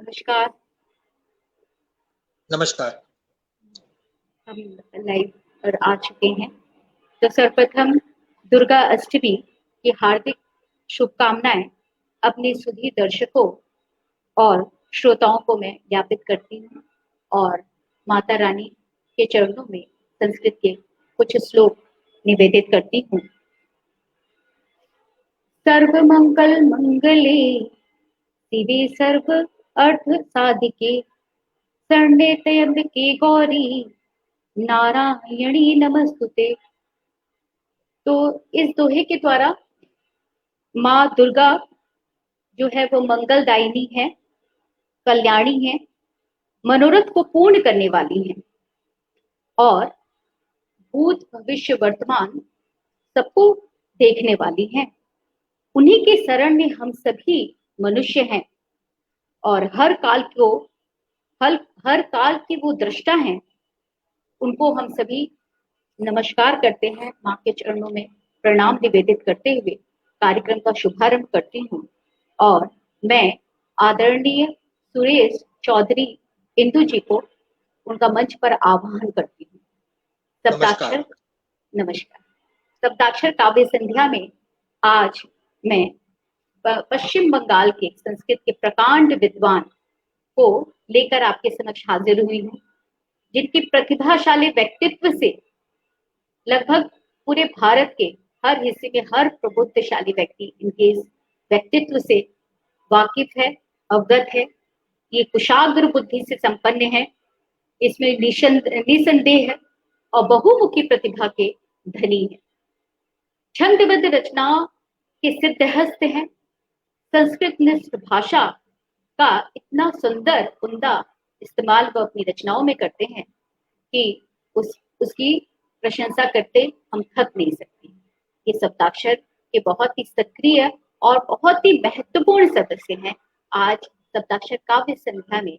नमस्कार। नमस्कार। हम लाइव पर आ चुके हैं। तो सर्वप्रथम दुर्गा अष्टमी की हार्दिक शुभकामनाएं अपने सुधी दर्शकों और श्रोताओं को मैं ज्ञापित करती हूँ और माता रानी के चरणों में संस्कृत के कुछ श्लोक निवेदित करती हूँ। सर्वमंगल मंगले शिवे सर्व अर्थ साधिके शरण्ये त्र्यंबके गौरी नारायणी नमस्तुते। तो इस दोहे के द्वारा माँ दुर्गा जो है वो मंगलदायिनी है, कल्याणी है, मनोरथ को पूर्ण करने वाली है और भूत भविष्य वर्तमान सबको देखने वाली है। उन्हीं के शरण में हम सभी मनुष्य हैं और हर काल की वो दृष्टा हैं। उनको हम सभी नमस्कार करते हैं, माँ के चरणों में प्रणाम निवेदित करते हुए कार्यक्रम का शुभारंभ करती हूँ और मैं आदरणीय सुरेश चौधरी इंदु जी को उनका मंच पर आह्वान करती हूँ। नमस्कार। नमस्कार। शब्दाक्षर काव्य संध्या में आज मैं पश्चिम बंगाल के संस्कृत के प्रकांड विद्वान को लेकर आपके समक्ष हाजिर हुई हूँ, जिनकी प्रतिभाशाली व्यक्तित्व से लगभग पूरे भारत के हर हिस्से में हर प्रबुद्धशाली व्यक्ति इनके इस व्यक्तित्व से वाकिफ है, अवगत है। ये कुशाग्र बुद्धि से संपन्न है, इसमें निसंदेह है और बहुमुखी प्रतिभा के धनी है। छंदबद्ध रचनाओं के सिद्धहस्त हैं। संस्कृत निष्ठ भाषा का इतना सुंदर उम्दा इस्तेमाल वो अपनी रचनाओं में करते हैं कि उसकी प्रशंसा करते हम थक नहीं सकते। ये शब्दाक्षर के बहुत ही सक्रिय और बहुत ही महत्वपूर्ण सदस्य हैं। आज शब्दाक्षर काव्य संध्या में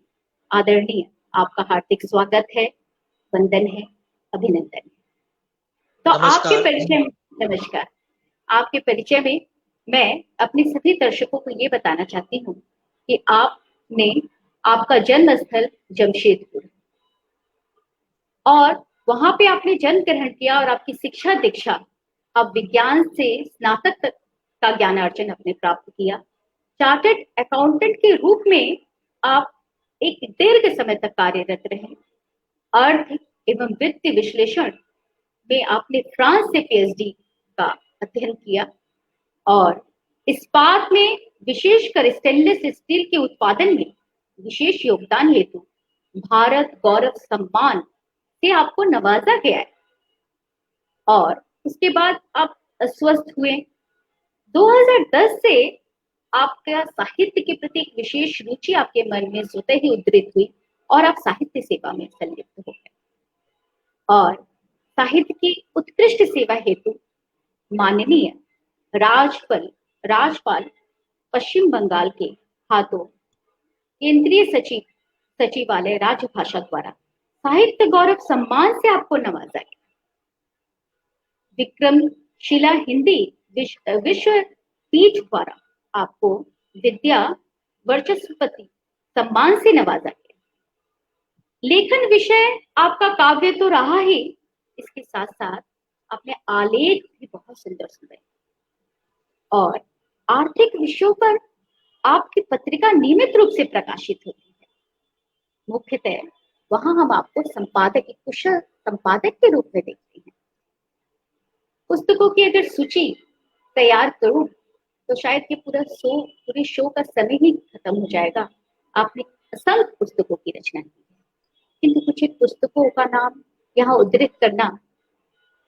आदरणीय आपका हार्दिक स्वागत है, वंदन है, अभिनंदन है। तो आपके परिचय में नमस्कार। आपके परिचय में मैं अपने सभी दर्शकों को ये बताना चाहती हूँ कि आपका जन्म स्थल जमशेदपुर और वहां पे आपने जन्म ग्रहण किया और आपकी शिक्षा दीक्षा अब विज्ञान से स्नातक तक का ज्ञान अर्जन आपने प्राप्त किया। चार्टर्ड अकाउंटेंट के रूप में आप एक दीर्घ समय तक कार्यरत रहे। अर्थ एवं वित्तीय विश्लेषण में आपने फ्रांस से पीएचडी का अध्ययन किया और इस्पात में विशेषकर स्टेनलेस स्टील के उत्पादन में विशेष योगदान हेतु भारत गौरव सम्मान से आपको नवाजा गया है और उसके बाद आप अस्वस्थ हुए। 2010 से आपका साहित्य के प्रति एक विशेष रुचि आपके मन में स्वतः ही उद्रेक हुई और आप साहित्य सेवा में संलिप्त हो गए और साहित्य की उत्कृष्ट सेवा हेतु माननीय राजपाल पश्चिम बंगाल के हाथों केंद्रीय सचिवालय राजभाषा द्वारा साहित्य गौरव सम्मान से आपको नवाजा गया। विक्रमशिला हिंदी विश्व पीठ द्वारा आपको विद्या वर्चस्वपति सम्मान से नवाजा गया। लेखन विषय आपका काव्य तो रहा ही, इसके साथ साथ अपने आलेख भी बहुत सुंदर सुंदर और आर्थिक विषयों पर आपकी पत्रिका नियमित रूप से प्रकाशित होती है। मुख्यतः वहां हम आपको कुशल संपादक के रूप में देखते हैं। पुस्तकों की अगर सूची तैयार करूं तो शायद ये पूरे शो का समय ही खत्म हो जाएगा। आपने असंख्य पुस्तकों की रचना की है, किंतु कुछ एक पुस्तकों का नाम यहाँ उद्धृत करना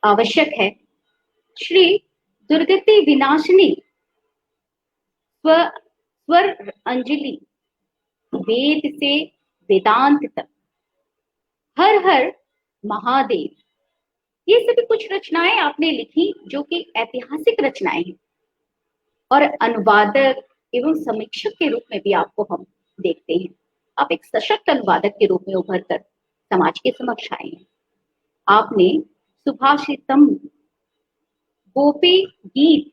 आवश्यक है। श्री दुर्गति विनाशिनी स्वर अंजलि, वेद से वेदांत तक, हर हर महादेव, ये सभी कुछ रचनाएं आपने लिखी जो कि ऐतिहासिक रचनाएं हैं और अनुवादक एवं समीक्षक के रूप में भी आपको हम देखते हैं। आप एक सशक्त अनुवादक के रूप में उभर कर समाज के समक्ष आए हैं। आपने सुभाषितम, गोपी गीत,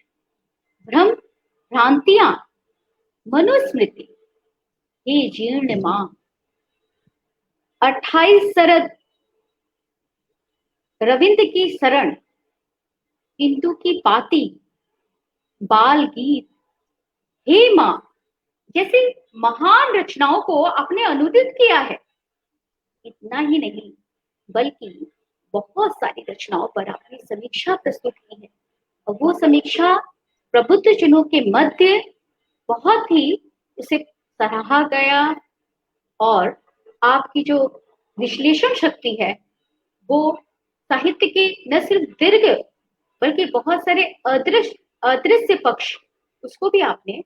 भ्रम भ्रांतियां, मनुस्मृति, हे जीर्ण मां, 28 शरद रविंद्र की शरण, इंदु की पाती, बाल गीत, हे मां, जैसे महान रचनाओं को आपने अनुदित किया है। इतना ही नहीं, बल्कि बहुत सारी रचनाओं पर आपने समीक्षा प्रस्तुत की है, और वो समीक्षा प्रबुद्ध जनों के मध्य बहुत ही उसे सराहा गया। और आपकी जो विश्लेषण शक्ति है वो साहित्य के न सिर्फ दीर्घ बल्कि बहुत सारे अदृश्य पक्ष, उसको भी आपने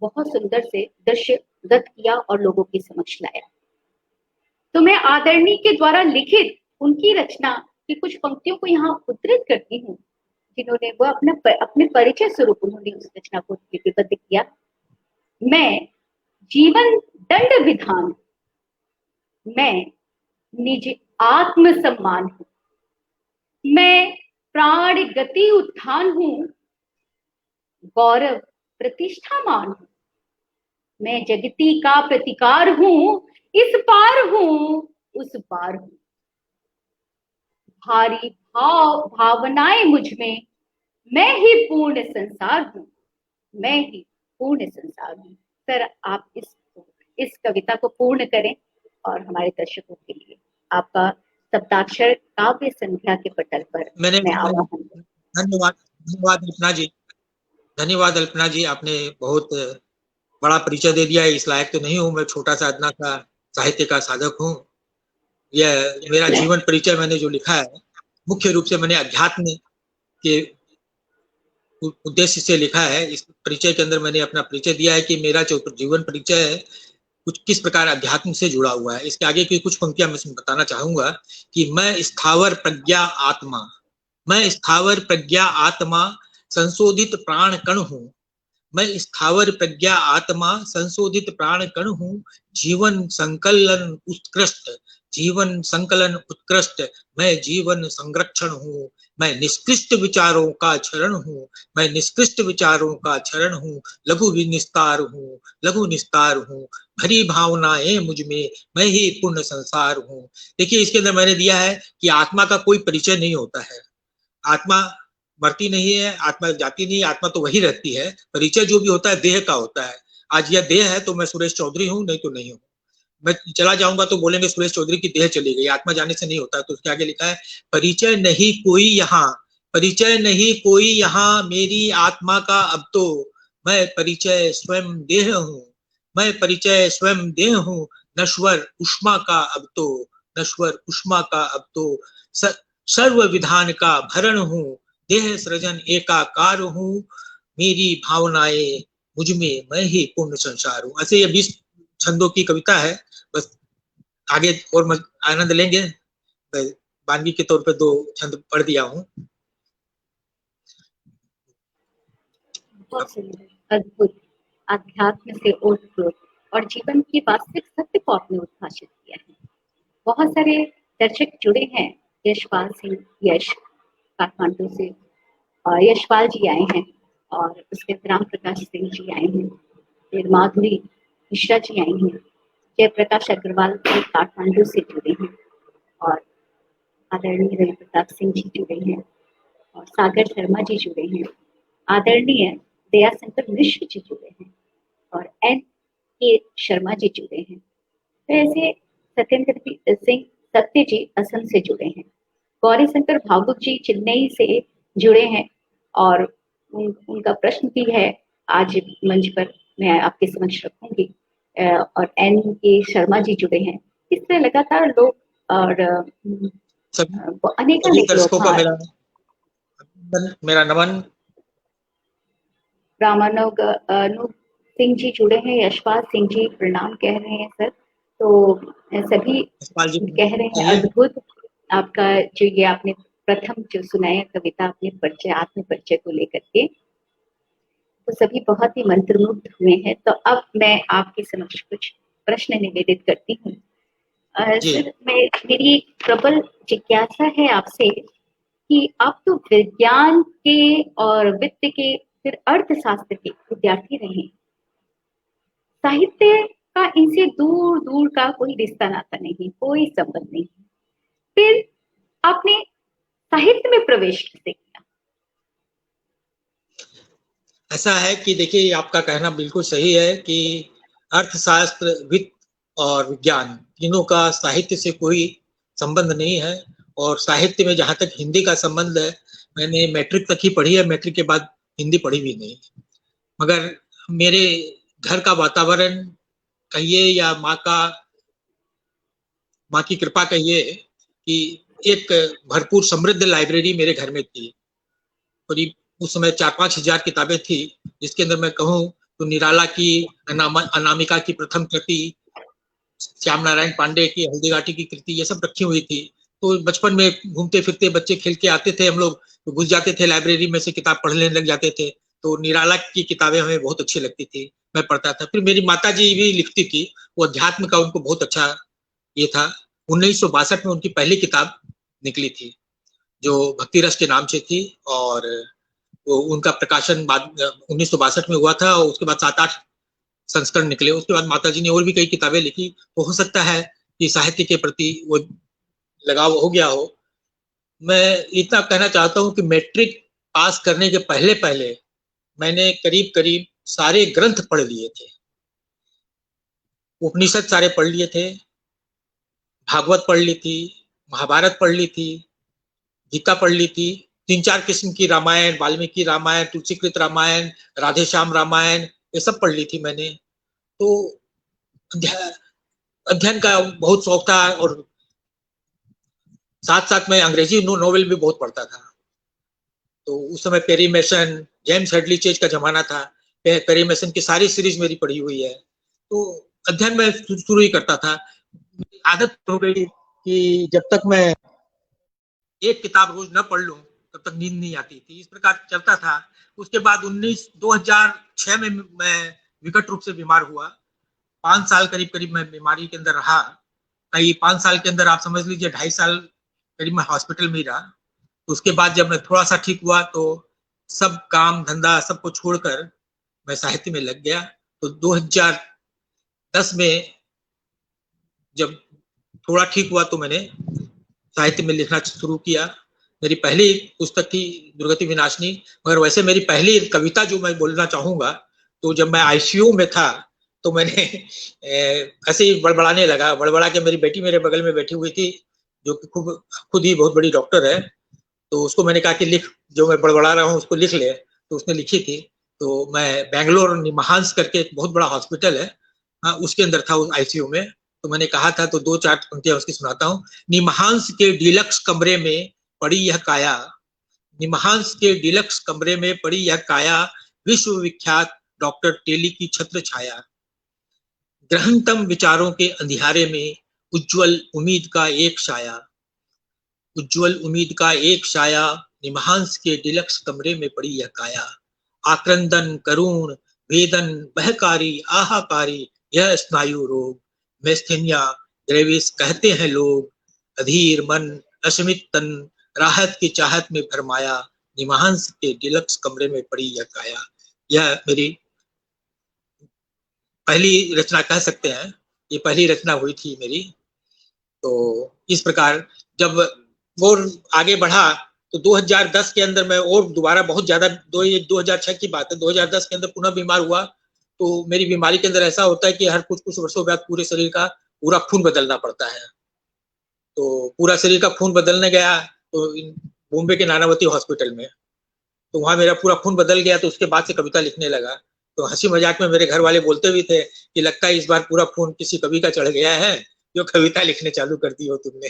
बहुत सुंदर से दृश्यगत किया और लोगों के समक्ष लाया। तो मैं आदरणीय के द्वारा लिखित उनकी रचना की कुछ पंक्तियों को यहाँ उद्धृत करती हूँ, जिन्होंने वो अपने परिचय स्वरूप उन्होंने उस रचना को लिपिबद्ध किया। मैं जीवन दंड विधान, मैं निज आत्म सम्मान हूं, मैं प्राण गति उत्थान हूं, गौरव प्रतिष्ठा मान हूं, मैं जगती का प्रतिकार हूं, इस पार हूं, उस पार हूं, भारी भावनाएं मुझ में, मैं ही पूर्ण संसार हूं, मैं ही पूर्ण संसार हूं। सर, आप इस कविता को पूर्ण करें और हमारे दर्शकों के लिए आपका शब्दाक्षर काव्य संध्या के पटल पर मैं आवाहन। धन्यवाद, धन्यवाद अल्पना जी, धन्यवाद अल्पना जी, आपने बहुत बड़ा परिचय दे दिया। इस लायक तो नहीं हूं, मैं छोटा सा अदना सा साहित्य का साधक हूं। यह मेरा जीवन परिचय मैंने जो लिखा है, मुख्य रूप से मैंने अध्यात्म के उद्देश्य से लिखा है। इस परिचय के अंदर मैंने अपना परिचय दिया है कि मेरा जो जीवन परिचय है कुछ किस प्रकार अध्यात्म से जुड़ा हुआ है। इसके आगे की कुछ पंक्तियां मैं बताना चाहूंगा कि मैं स्थावर प्रज्ञा आत्मा, मैं स्थावर प्रज्ञा आत्मा संशोधित प्राण कण हूं, मैं स्थावर प्रज्ञा आत्मा संशोधित प्राण कण हूं, जीवन संकलन उत्कृष्ट, जीवन संकलन उत्कृष्ट, मैं जीवन संरक्षण हूं, मैं निष्कृष्ट विचारों का क्षरण हूं, मैं निष्कृष्ट विचारों का क्षरण हूं, लघु निस्तार हूं, लघु निस्तार हूं, भरी भावनाएं मुझ में, मैं ही पूर्ण संसार हूं। देखिए, इसके अंदर मैंने दिया है कि आत्मा का कोई परिचय नहीं होता है, आत्मा मरती नहीं है, आत्मा जाती नहीं है, आत्मा तो वही रहती है। परिचय जो भी होता है देह का होता है। आज यह देह है तो मैं सुरेश चौधरी हूं, नहीं तो नहीं हूं। मैं चला जाऊंगा तो बोलेंगे सुरेश चौधरी की देह चली गई, आत्मा जाने से नहीं होता। तो उसके आगे लिखा है, परिचय नहीं कोई यहाँ, परिचय नहीं कोई यहाँ मेरी आत्मा का अब तो, मैं परिचय स्वयं देह हूं, मैं परिचय स्वयं देह हूं, नश्वर उष्मा का अब तो, नश्वर उष्मा का अब तो, सर्व विधान का भरण हूं, देह सृजन एकाकार हूं, मेरी भावनाएं मुझ में, मैं ही पूर्ण संसार हूं। ऐसे ये 20 छंदों की कविता है। बस आगे और आनंद लेंगे। वानगी के तौर पे 2 छंद पढ़ दिया हूं। बहुत सुंदर, अद्भुत, अध्यात्म से ओतप्रोत और जीवन की वास्तविक सत्य को आपने उद्भाषित किया है। बहुत सारे दर्शक जुड़े हैं। यशपाल सिंह, यश काठमांडू से, और यशपाल जी आए हैं, और उसके राम प्रकाश सिंह जी आए हैं, फिर माधुरी मिश्रा जी आई हैं, जयप्रकाश अग्रवाल काठमांडू से जुड़े हैं, और आदरणीय रवि प्रताप सिंह जी जुड़े हैं, और सागर शर्मा जी जुड़े हैं, आदरणीय दया शंकर मिश्र जी जुड़े हैं, और एन के शर्मा जी जुड़े हैं। तो ऐसे सत्येंद्र सिंह सत्य जी असम से जुड़े हैं, गौरी शंकर भावुक जी चेन्नई से जुड़े हैं, और उनका प्रश्न भी है आज मंच पर मैं आपके समक्ष रखूंगी, और एन के शर्मा जी जुड़े हैं। इस तरह लगातार लोग और अनेक दर्शकों को मेरा नमन। रामानुग सिंह जी जुड़े हैं, यशपाल सिंह जी प्रणाम कह रहे हैं सर। तो सभी कह रहे हैं अद्भुत, आपका जो ये आपने प्रथम जो सुनाया कविता अपने परिचय, आत्म परिचय को लेकर के, तो सभी बहुत ही मंत्रमुग्ध हुए हैं। तो अब मैं आपके समक्ष कुछ प्रश्न निवेदित करती हूँ। सर, मेरी एक प्रबल जिज्ञासा है आपसे कि आप तो विज्ञान के और वित्त के, फिर अर्थशास्त्र के विद्यार्थी रहे, साहित्य का इनसे दूर दूर का कोई रिश्ता नाता नहीं, कोई संबंध नहीं। फिर आपने साहित्य में प्रवेश कैसे किया? ऐसा है कि देखिए, आपका कहना बिल्कुल सही है कि अर्थशास्त्र, वित्त और विज्ञान तीनों का साहित्य से कोई संबंध नहीं है। और साहित्य में जहां तक हिंदी का संबंध है, मैंने मैट्रिक तक ही पढ़ी है, मैट्रिक के बाद हिंदी पढ़ी भी नहीं। मगर मेरे घर का वातावरण कहिए या माँ की कृपा कहिए कि एक भरपूर समृद्ध लाइब्रेरी मेरे घर में थी। करीब उस समय 4-5 हजार किताबें थी, जिसके अंदर मैं कहूँ तो निराला की अनामिका की प्रथम कृति, श्याम नारायण पांडे की हल्दी घाटी की कृति, ये सब रखी हुई थी। तो बचपन में घूमते फिरते बच्चे खेल के आते थे, हम लोग तो घुस जाते थे लाइब्रेरी में से, किताब पढ़ने लग जाते थे। तो निराला की किताबें हमें बहुत अच्छी लगती थी, मैं पढ़ता था। फिर मेरी माता जी भी लिखती थी, वो अध्यात्म का उनको बहुत अच्छा ये था। 1962 में उनकी पहली किताब निकली थी, जो भक्ति रस के नाम से थी। और वो उनका प्रकाशन बाद 1962 में हुआ था, और उसके बाद 7-8 संस्करण निकले। उसके बाद माताजी ने और भी कई किताबें लिखी। तो हो सकता है कि साहित्य के प्रति वो लगाव हो गया हो। मैं इतना कहना चाहता हूँ कि मैट्रिक पास करने के पहले पहले मैंने करीब करीब सारे ग्रंथ पढ़ लिए थे। उपनिषद सारे पढ़ लिए थे, भागवत पढ़ ली थी, महाभारत पढ़ ली थी, गीता पढ़ ली थी, 3-4 किस्म की रामायण, वाल्मीकि रामायण, तुलसीकृत रामायण, राधेश्याम रामायण, ये सब पढ़ ली थी मैंने। तो अध्ययन का बहुत शौक था, और साथ साथ मैं अंग्रेजी नोवेल भी बहुत पढ़ता था। तो उस समय Perry Mason, James Hadley Chase का जमाना था। पेरी मेसन की सारी सीरीज मेरी पढ़ी हुई है। तो अध्ययन में शुरू ही करता था। आदत हो गई कि जब तक मैं एक किताब रोज न पढ़ लूं, तब तक नींद नहीं आती थी। इस प्रकार चलता था। उसके बाद 2006 में मैं विकट रूप से बीमार हुआ। 5 साल करीब करीब मैं बीमारी के अंदर रहा। कई 5 साल के अंदर आप समझ लीजिए 2.5 साल करीब मैं हॉस्पिटल में ही रहा। तो उसके बाद जब मैं थोड़ा सा ठीक हुआ, तो सब काम धंधा सबको छोड़कर मैं साहित्य में लग गया। तो 2010 में जब थोड़ा ठीक हुआ, तो मैंने साहित्य में लिखना शुरू किया। मेरी पहली पुस्तक थी दुर्गति विनाशिनी। मगर वैसे मेरी पहली कविता जो मैं बोलना चाहूंगा, तो जब मैं आईसीयू में था, तो मैंने ऐसे ही बड़बड़ाने लगा। बड़बड़ा के मेरी बेटी मेरे बगल में बैठी हुई थी, जो कि खुद ही बहुत बड़ी डॉक्टर है। तो उसको मैंने कहा कि लिख, जो मैं बड़बड़ा रहा हूँ उसको लिख ले। तो उसने लिखी थी। तो मैं बेंगलोर निमहांस करके एक बहुत बड़ा हॉस्पिटल है, उसके अंदर था उस आईसीयू में। तो मैंने कहा था, तो 2-4 पंक्तियां उसकी सुनाता हूँ। निमहांस के डिलक्स कमरे में पड़ी यह काया, निमहांस के डिलक्स कमरे में पड़ी यह काया, विश्वविख्यात डॉक्टर टेली की छत्र छाया। ग्रहणतम विचारों के अंधियारे में उज्जवल उम्मीद का एक साया, उज्जवल उम्मीद का एक साया, निमहांस के डिलक्स कमरे में पड़ी यह काया। आक्रंदन करुण वेदन बहकारी आहाकारी, यह स्नायु रोग, मेस्थेनिया ग्रेविस कहते हैं लोग। अधीर मन अशमित तन, राहत की चाहत में भरमाया, निमहांस के डिलक्स कमरे में पड़ी यह काया। यह मेरी पहली रचना कह सकते हैं, ये पहली रचना हुई थी मेरी। तो इस प्रकार जब वो आगे बढ़ा, तो 2010 के अंदर मैं और दोबारा बहुत ज्यादा 2006 की बात है, 2010 के अंदर पुनः बीमार हुआ। तो मेरी बीमारी के अंदर ऐसा होता है कि हर कुछ कुछ वर्षों बाद पूरे शरीर का पूरा खून बदलना पड़ता है। तो पूरा शरीर का खून बदलने गया, तो बॉम्बे के नानावती हॉस्पिटल में, तो वहां मेरा पूरा खून बदल गया। तो उसके बाद से कविता लिखने लगा। तो हंसी मजाक में मेरे घर वाले बोलते भी थे कि लगता है इस बार पूरा खून किसी कवि का चढ़ गया है, जो कविता लिखने चालू कर दी हो तुमने।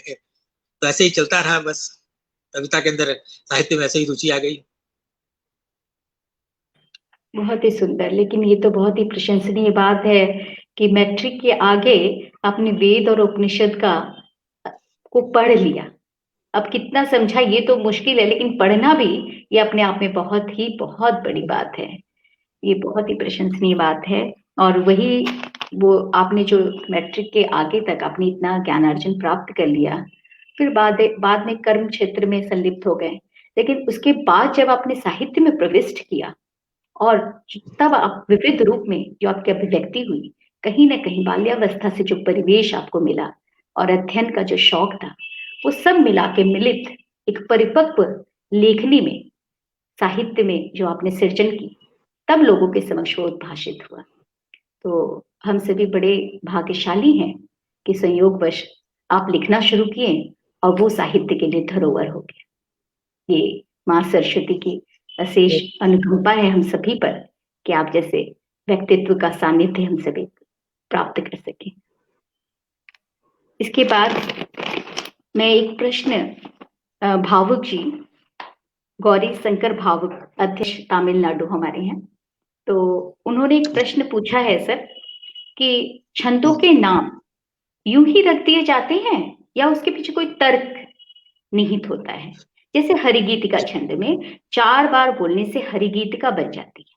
तो ऐसे ही चलता रहा बस। कविता के अंदर, साहित्य में ऐसे ही रुचि आ गई। बहुत ही सुंदर। लेकिन ये तो बहुत ही प्रशंसनीय बात है कि मैट्रिक के आगे आपने वेद और उपनिषद का को पढ़ लिया। अब कितना समझा ये तो मुश्किल है, लेकिन पढ़ना भी ये अपने आप में बहुत बड़ी बात है। ये बहुत ही प्रशंसनीय बात है। और वही वो आपने जो मैट्रिक के आगे तक आपने इतना ज्ञानार्जन प्राप्त कर लिया, फिर बाद में कर्म क्षेत्र में संलिप्त हो गए। लेकिन उसके बाद जब आपने साहित्य में प्रविष्ट किया, और तब आप विविध रूप में जो आपकी अभिव्यक्ति हुई, कहीं ना कहीं बाल्यावस्था से जो परिवेश आपको मिला और अध्ययन का जो शौक था, वो सब मिला के मिलित एक परिपक्व लेखनी में, साहित्य में जो आपने सृजन की, तब लोगों के समक्ष वो उद्भाषित हुआ। तो हम सभी बड़े भाग्यशाली हैं कि संयोगवश आप लिखना शुरू किए और वो साहित्य के लिए धरोहर हो गया। ये माँ सरस्वती की अशेष अनुकंपा है हम सभी पर कि आप जैसे व्यक्तित्व का सानिध्य हम सभी प्राप्त कर सकें। इसके बाद मैं एक प्रश्न भावुक जी, गौरी शंकर भावुक, अध्यक्ष तमिलनाडु हमारे हैं, तो उन्होंने एक प्रश्न पूछा है सर कि छंदों के नाम यूं ही रख दिए जाते हैं या उसके पीछे कोई तर्क निहित होता है? जैसे हरिगीतिका छंद में 4 बार बोलने से हरिगीतिका बन जाती है,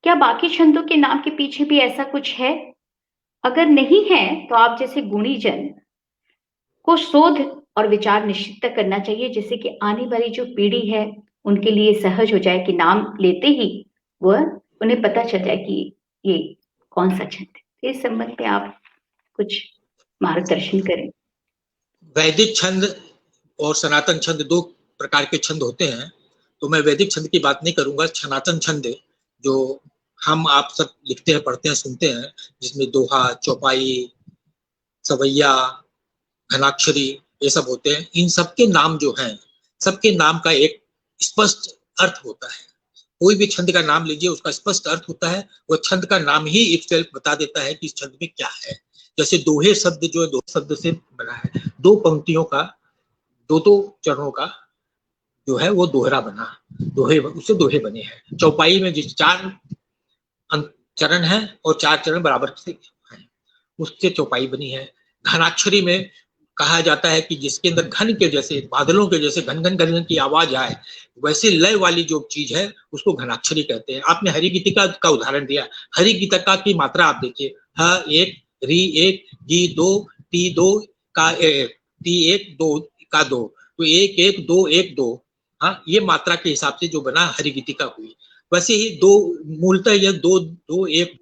क्या बाकी छंदों के नाम के पीछे भी ऐसा कुछ है? अगर नहीं है तो आप जैसे गुणी जन को शोध और विचार निश्चित करना चाहिए, जिससे कि आने वाली जो पीढ़ी है उनके लिए सहज हो जाए कि नाम लेते ही वह उन्हें पता चल जाए कि ये कौन सा छंद है। इस संबंध में आप कुछ मार्गदर्शन करें। वैदिक छंद और सनातन छंद 2 प्रकार के छंद होते हैं, तो मैं वैदिक छंद की बात नहीं करूंगा। सनातन छंद जो हम आप सब लिखते हैं, पढ़ते हैं, सुनते हैं, जिसमें दोहा, चौपाई, सवैया, घनाक्षरी, ये सब होते हैं। इन सबके नाम जो हैं, सबके नाम का एक स्पष्ट अर्थ होता है। कोई भी छंद का नाम लीजिए, उसका स्पष्ट अर्थ होता है। वो छंद का नाम ही इटसेल्फ बता देता है कि इस छंद में क्या है। जैसे दोहे शब्द जो है, दो शब्द से बना है, 2 पंक्तियों का, 2 चरणों का जो है वो दोहरा बना, दोहे, उससे दोहे बने हैं। चौपाई में जिस 4 चरण है और 4 चरण बराबर से हैं, उससे चौपाई बनी है। घनाक्षरी में कहा जाता है कि जिसके अंदर घन के जैसे, बादलों के जैसे घन घन घन की आवाज आए, वैसे लय वाली जो चीज है उसको घनाक्षरी कहते हैं। आपने हरिगीतिका का उदाहरण दिया, हरिगीतिका की मात्रा आप देखिए, ह 1, री 1, गी 2, टी 2 का टी 1, 2 का 2, तो 1 1 2 1 2, हाँ, ये मात्रा के हिसाब से जो बना हरिगीतिका हुई। वैसे ही 2 मूलतः यह 2 2 1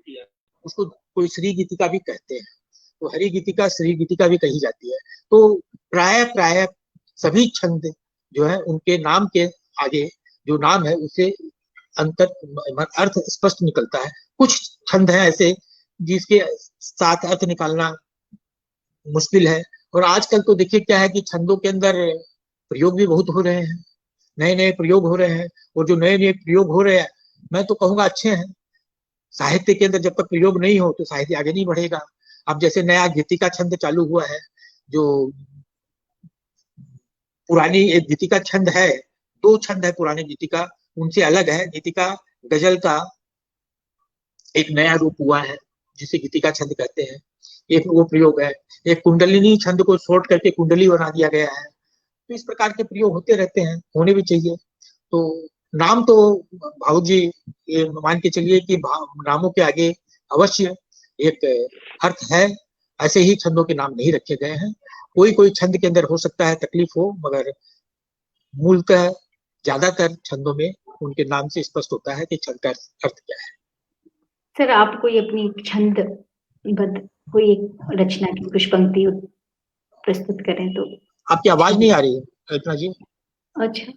उसको कोई श्री गीतिका भी कहते हैं, तो हरि गीतिका, श्री गीतिका भी कही जाती है। तो प्राय सभी छंद जो है उनके नाम के आगे जो नाम है उससे अंतर अर्थ स्पष्ट निकलता है। कुछ छंद है ऐसे जिसके साथ अर्थ निकालना मुश्किल है। और आजकल तो देखिए क्या है कि छंदों के अंदर प्रयोग भी बहुत हो रहे हैं, नए नए प्रयोग हो रहे हैं, और जो नए नए प्रयोग हो रहे हैं मैं तो कहूंगा अच्छे हैं। साहित्य के अंदर जब तक प्रयोग नहीं हो तो साहित्य आगे नहीं बढ़ेगा। अब जैसे नया गीतिका छंद चालू हुआ है, जो पुरानी एक गीतिका छंद है, 2 छंद है पुरानी गीतिका, उनसे अलग है। गीतिका गजल का एक नया रूप हुआ है जिसे गीतिका छंद कहते हैं, एक वो प्रयोग है। एक कुंडलिनी छंद को शॉर्ट करके कुंडली बना दिया गया है। तो इस प्रकार के प्रयोग होते रहते हैं, होने भी चाहिए। तो नाम तो भाऊ जी ये मान के चलिए कि नामों के आगे अवश्य एक अर्थ है। ऐसे ही छंदों के नाम नहीं रखे गए हैं। कोई कोई छंद के अंदर हो सकता है तकलीफ हो, मगर मूलतः ज्यादातर छंदों में उनके नाम से स्पष्ट होता है कि छंद का अर्थ क्या है। सर, आप कोई अपनी छंद बद कोई एक रचना की कुछ पंक्ति प्रस्तुत करें तो। आपकी आवाज नहीं आ रही है कल्पना जी। अच्छा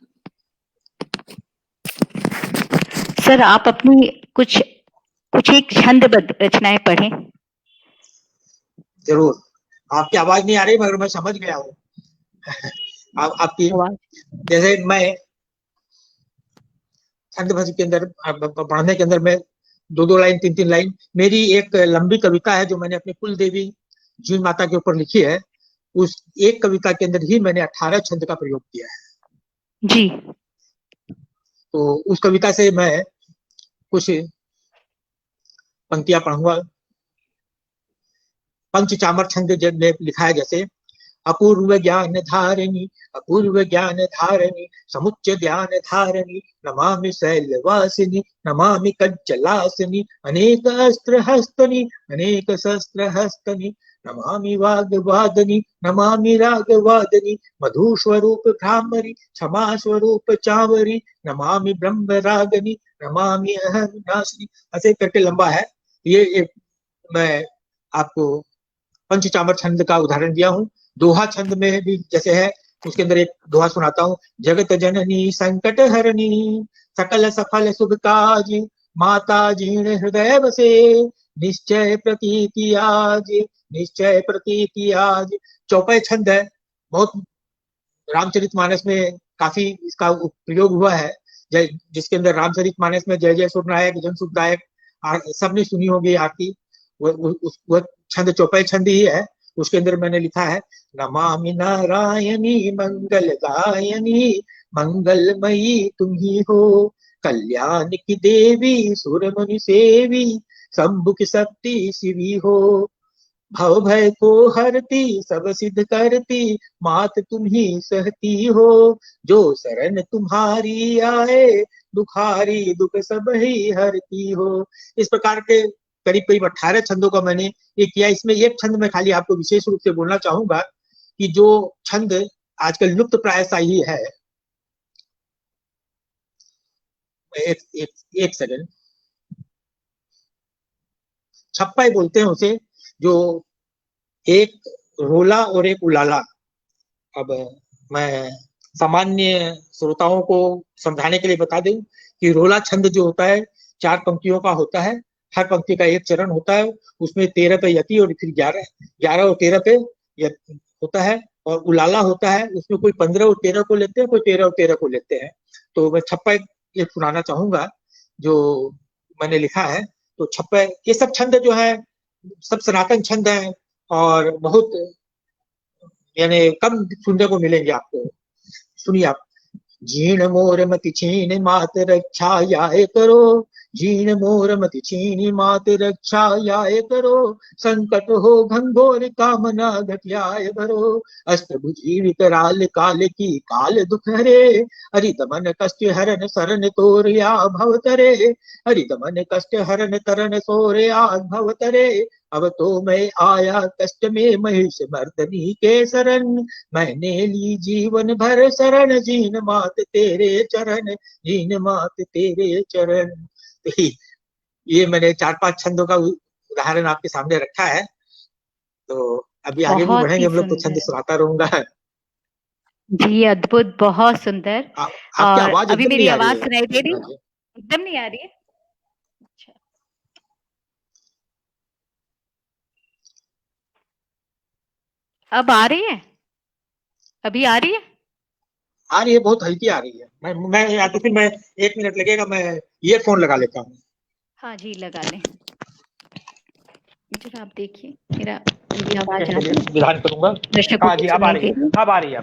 सर, आप अपनी कुछ एक छंदबद्ध रचनाएं पढ़ें। जरूर, आपकी आवाज नहीं आ रही मगर मैं समझ गया हूँ। आपकी जैसे मैं छंद के अंदर पढ़ने के अंदर मैं 2-2 लाइन 3-3 लाइन, मेरी एक लंबी कविता है जो मैंने अपनी कुल देवी जीव माता के ऊपर लिखी है। उस एक कविता के अंदर ही मैंने 18 छंद का प्रयोग किया है जी। तो उस कविता से मैं कुछ पंक्तियां पढ़ूंगा। पंचचामर छंद में लिखा है जैसे, अपूर्व ज्ञान धारिणी, अपूर्व ज्ञान धारिणी, समुच्च ध्यान धारिणी, नमामि शैलवासिनी, नमामि कज्जलासिनी, अनेक अस्त्र हस्तनी, अनेक शस्त्र हस्तनी, नमामि वाग्वादनी, नमामि रागवादनी, मधु स्वरूप भ्रामरी, क्षमा स्वरूप चावरी, नमामि ब्रह्म रागनी, नमामि अहम नाशिनी। ऐसे करके लंबा है ये। मैं आपको पंचचामर छंद का उदाहरण दिया हूँ। दोहा छंद में भी जैसे है, उसके अंदर एक दोहा सुनाता हूँ। जगत जननी संकट हरणी, सकल सफल शुभ काज, माता जीर्ण हृदय बसे, निश्चय प्रतीति आज, निश्चय प्रतीति आज। चौपाई छंद है, बहुत रामचरितमानस में काफी इसका प्रयोग हुआ है, जिसके अंदर रामचरितमानस में जय जय सुरनायक जन सुखदायक सबने सुनी होगी आरती। वो छंद चौपाई छंद ही है। उसके अंदर मैंने लिखा है, नमामि नारायणी मंगल गायनी, मंगलमयी तुम ही हो, कल्याण की देवी सुर मुनि सेवी, शंभु की शक्ति शिवी हो, भव भय को हरती सब सिद्ध करती, मात तुम ही सहती हो, जो शरण तुम्हारी आए, दुखारी दुख सब ही हरती हो। इस प्रकार के करीब करीब 18 छंदों का मैंने ये किया। इसमें एक छंद में खाली आपको विशेष रूप से बोलना चाहूंगा कि जो छंद आजकल लुप्त प्राय सा ही है, एक सेकंड, छप्पा बोलते हैं उसे, जो एक रोला और एक उलाला। अब मैं सामान्य श्रोताओं को समझाने के लिए बता दूं कि रोला छंद जो होता है 4 पंक्तियों का होता है, हर पंक्ति का एक चरण होता है, उसमें 13 पे यति और फिर 11 और 13 पे होता है। और उलाला होता है, उसमें कोई 15 और 13 को लेते हैं, कोई 13 और 13 को लेते हैं। तो मैं छप्पा ये सुनाना चाहूंगा जो मैंने लिखा है। तो छप्पा, ये सब छंद जो है सब सनातन छंद है और बहुत यानी कम सुनने को मिलेंगे आपको। सुनिए आप। जीण मोर मति छीन मात रक्षा याय करो, जीण मोर मति छीन मात रक्षा याय करो, संकट हो घंघोर कामना घटियाय भरो, अष्टभुजी विकराल काल की काल दुख हरे, हरि दमन कष्ट हरन शरण तोर या भव तरे, हरि दमन कष्ट हरन तरन सोर या भव तरे, अब तो मैं आया कष्ट में महिष मर्दनी के शरण, मैंने ली जीवन भर शरण, जीन मात तेरे चरण, जीन मात तेरे चरण। तो ये मैंने 4-5 छंदों का उदाहरण आपके सामने रखा है। तो अभी आगे भी बढ़ेंगे हम लोग, तो छंद सुनाता रहूंगा। जी अद्भुत, बहुत सुंदर। आपकी आवाज अभी मेरी आवाज सुनाई दे रही है? एकदम नहीं आ रही है? अच्छा, अब आ रही है? अभी आ रही है? आ रही है, बहुत हल्की आ रही है। मैं या तो फिर मैं 1 मिनट लगेगा, मैं ईयरफोन लगा लेता हूँ। हाँ जी, लगा लें। जरा आप देखिए मेरा आवाज आ रही है? विधान करूंगा। हाँ जी, अब आ रही है, अब आ रही है।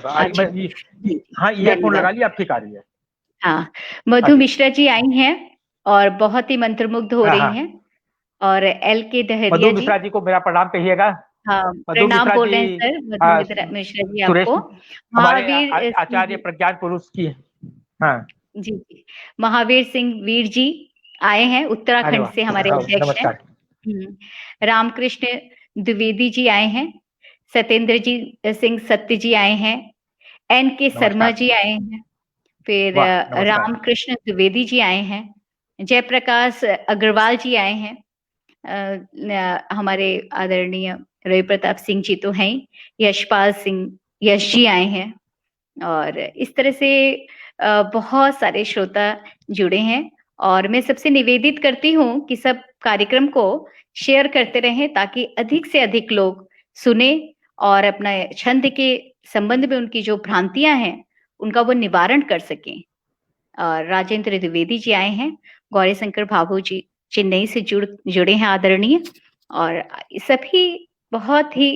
हाँ, ईयरफोन लगा लिया, अब ठीक आ रही है। हाँ, मधु मिश्रा जी आई हैं और बहुत ही मंत्रमुग्ध हो रही हैं। और एल के दहरिया जी, मधु मिश्रा जी को मेरा प्रणाम कहिएगा। हाँ, प्रणाम बोल रहे हैं सर मधु मिश्रा जी आपको। हमारे आचार्य प्रज्ञान पुरुष की। हाँ जी जी, महावीर सिंह वीर जी आए हैं, उत्तराखंड से हमारे अध्यक्ष हैं। रामकृष्ण द्विवेदी जी आए हैं, सत्येंद्र जी सिंह सत्य जी आए हैं, एन के शर्मा जी आए हैं, फिर रामकृष्ण द्विवेदी जी आए हैं, जयप्रकाश अग्रवाल जी आए हैं, हमारे आदरणीय रवि प्रताप सिंह जी तो हैं, यशपाल सिंह यश जी आए हैं, और इस तरह से बहुत सारे श्रोता जुड़े हैं। और मैं सबसे निवेदित करती हूँ कि सब कार्यक्रम को शेयर करते रहें ताकि अधिक से अधिक लोग सुने और अपना छंद के संबंध में उनकी जो भ्रांतियां हैं उनका वो निवारण कर सकें। और राजेंद्र द्विवेदी जी आए हैं, गौरी शंकर भाभू जी चेन्नई से जुड़े हैं आदरणीय, और सभी बहुत ही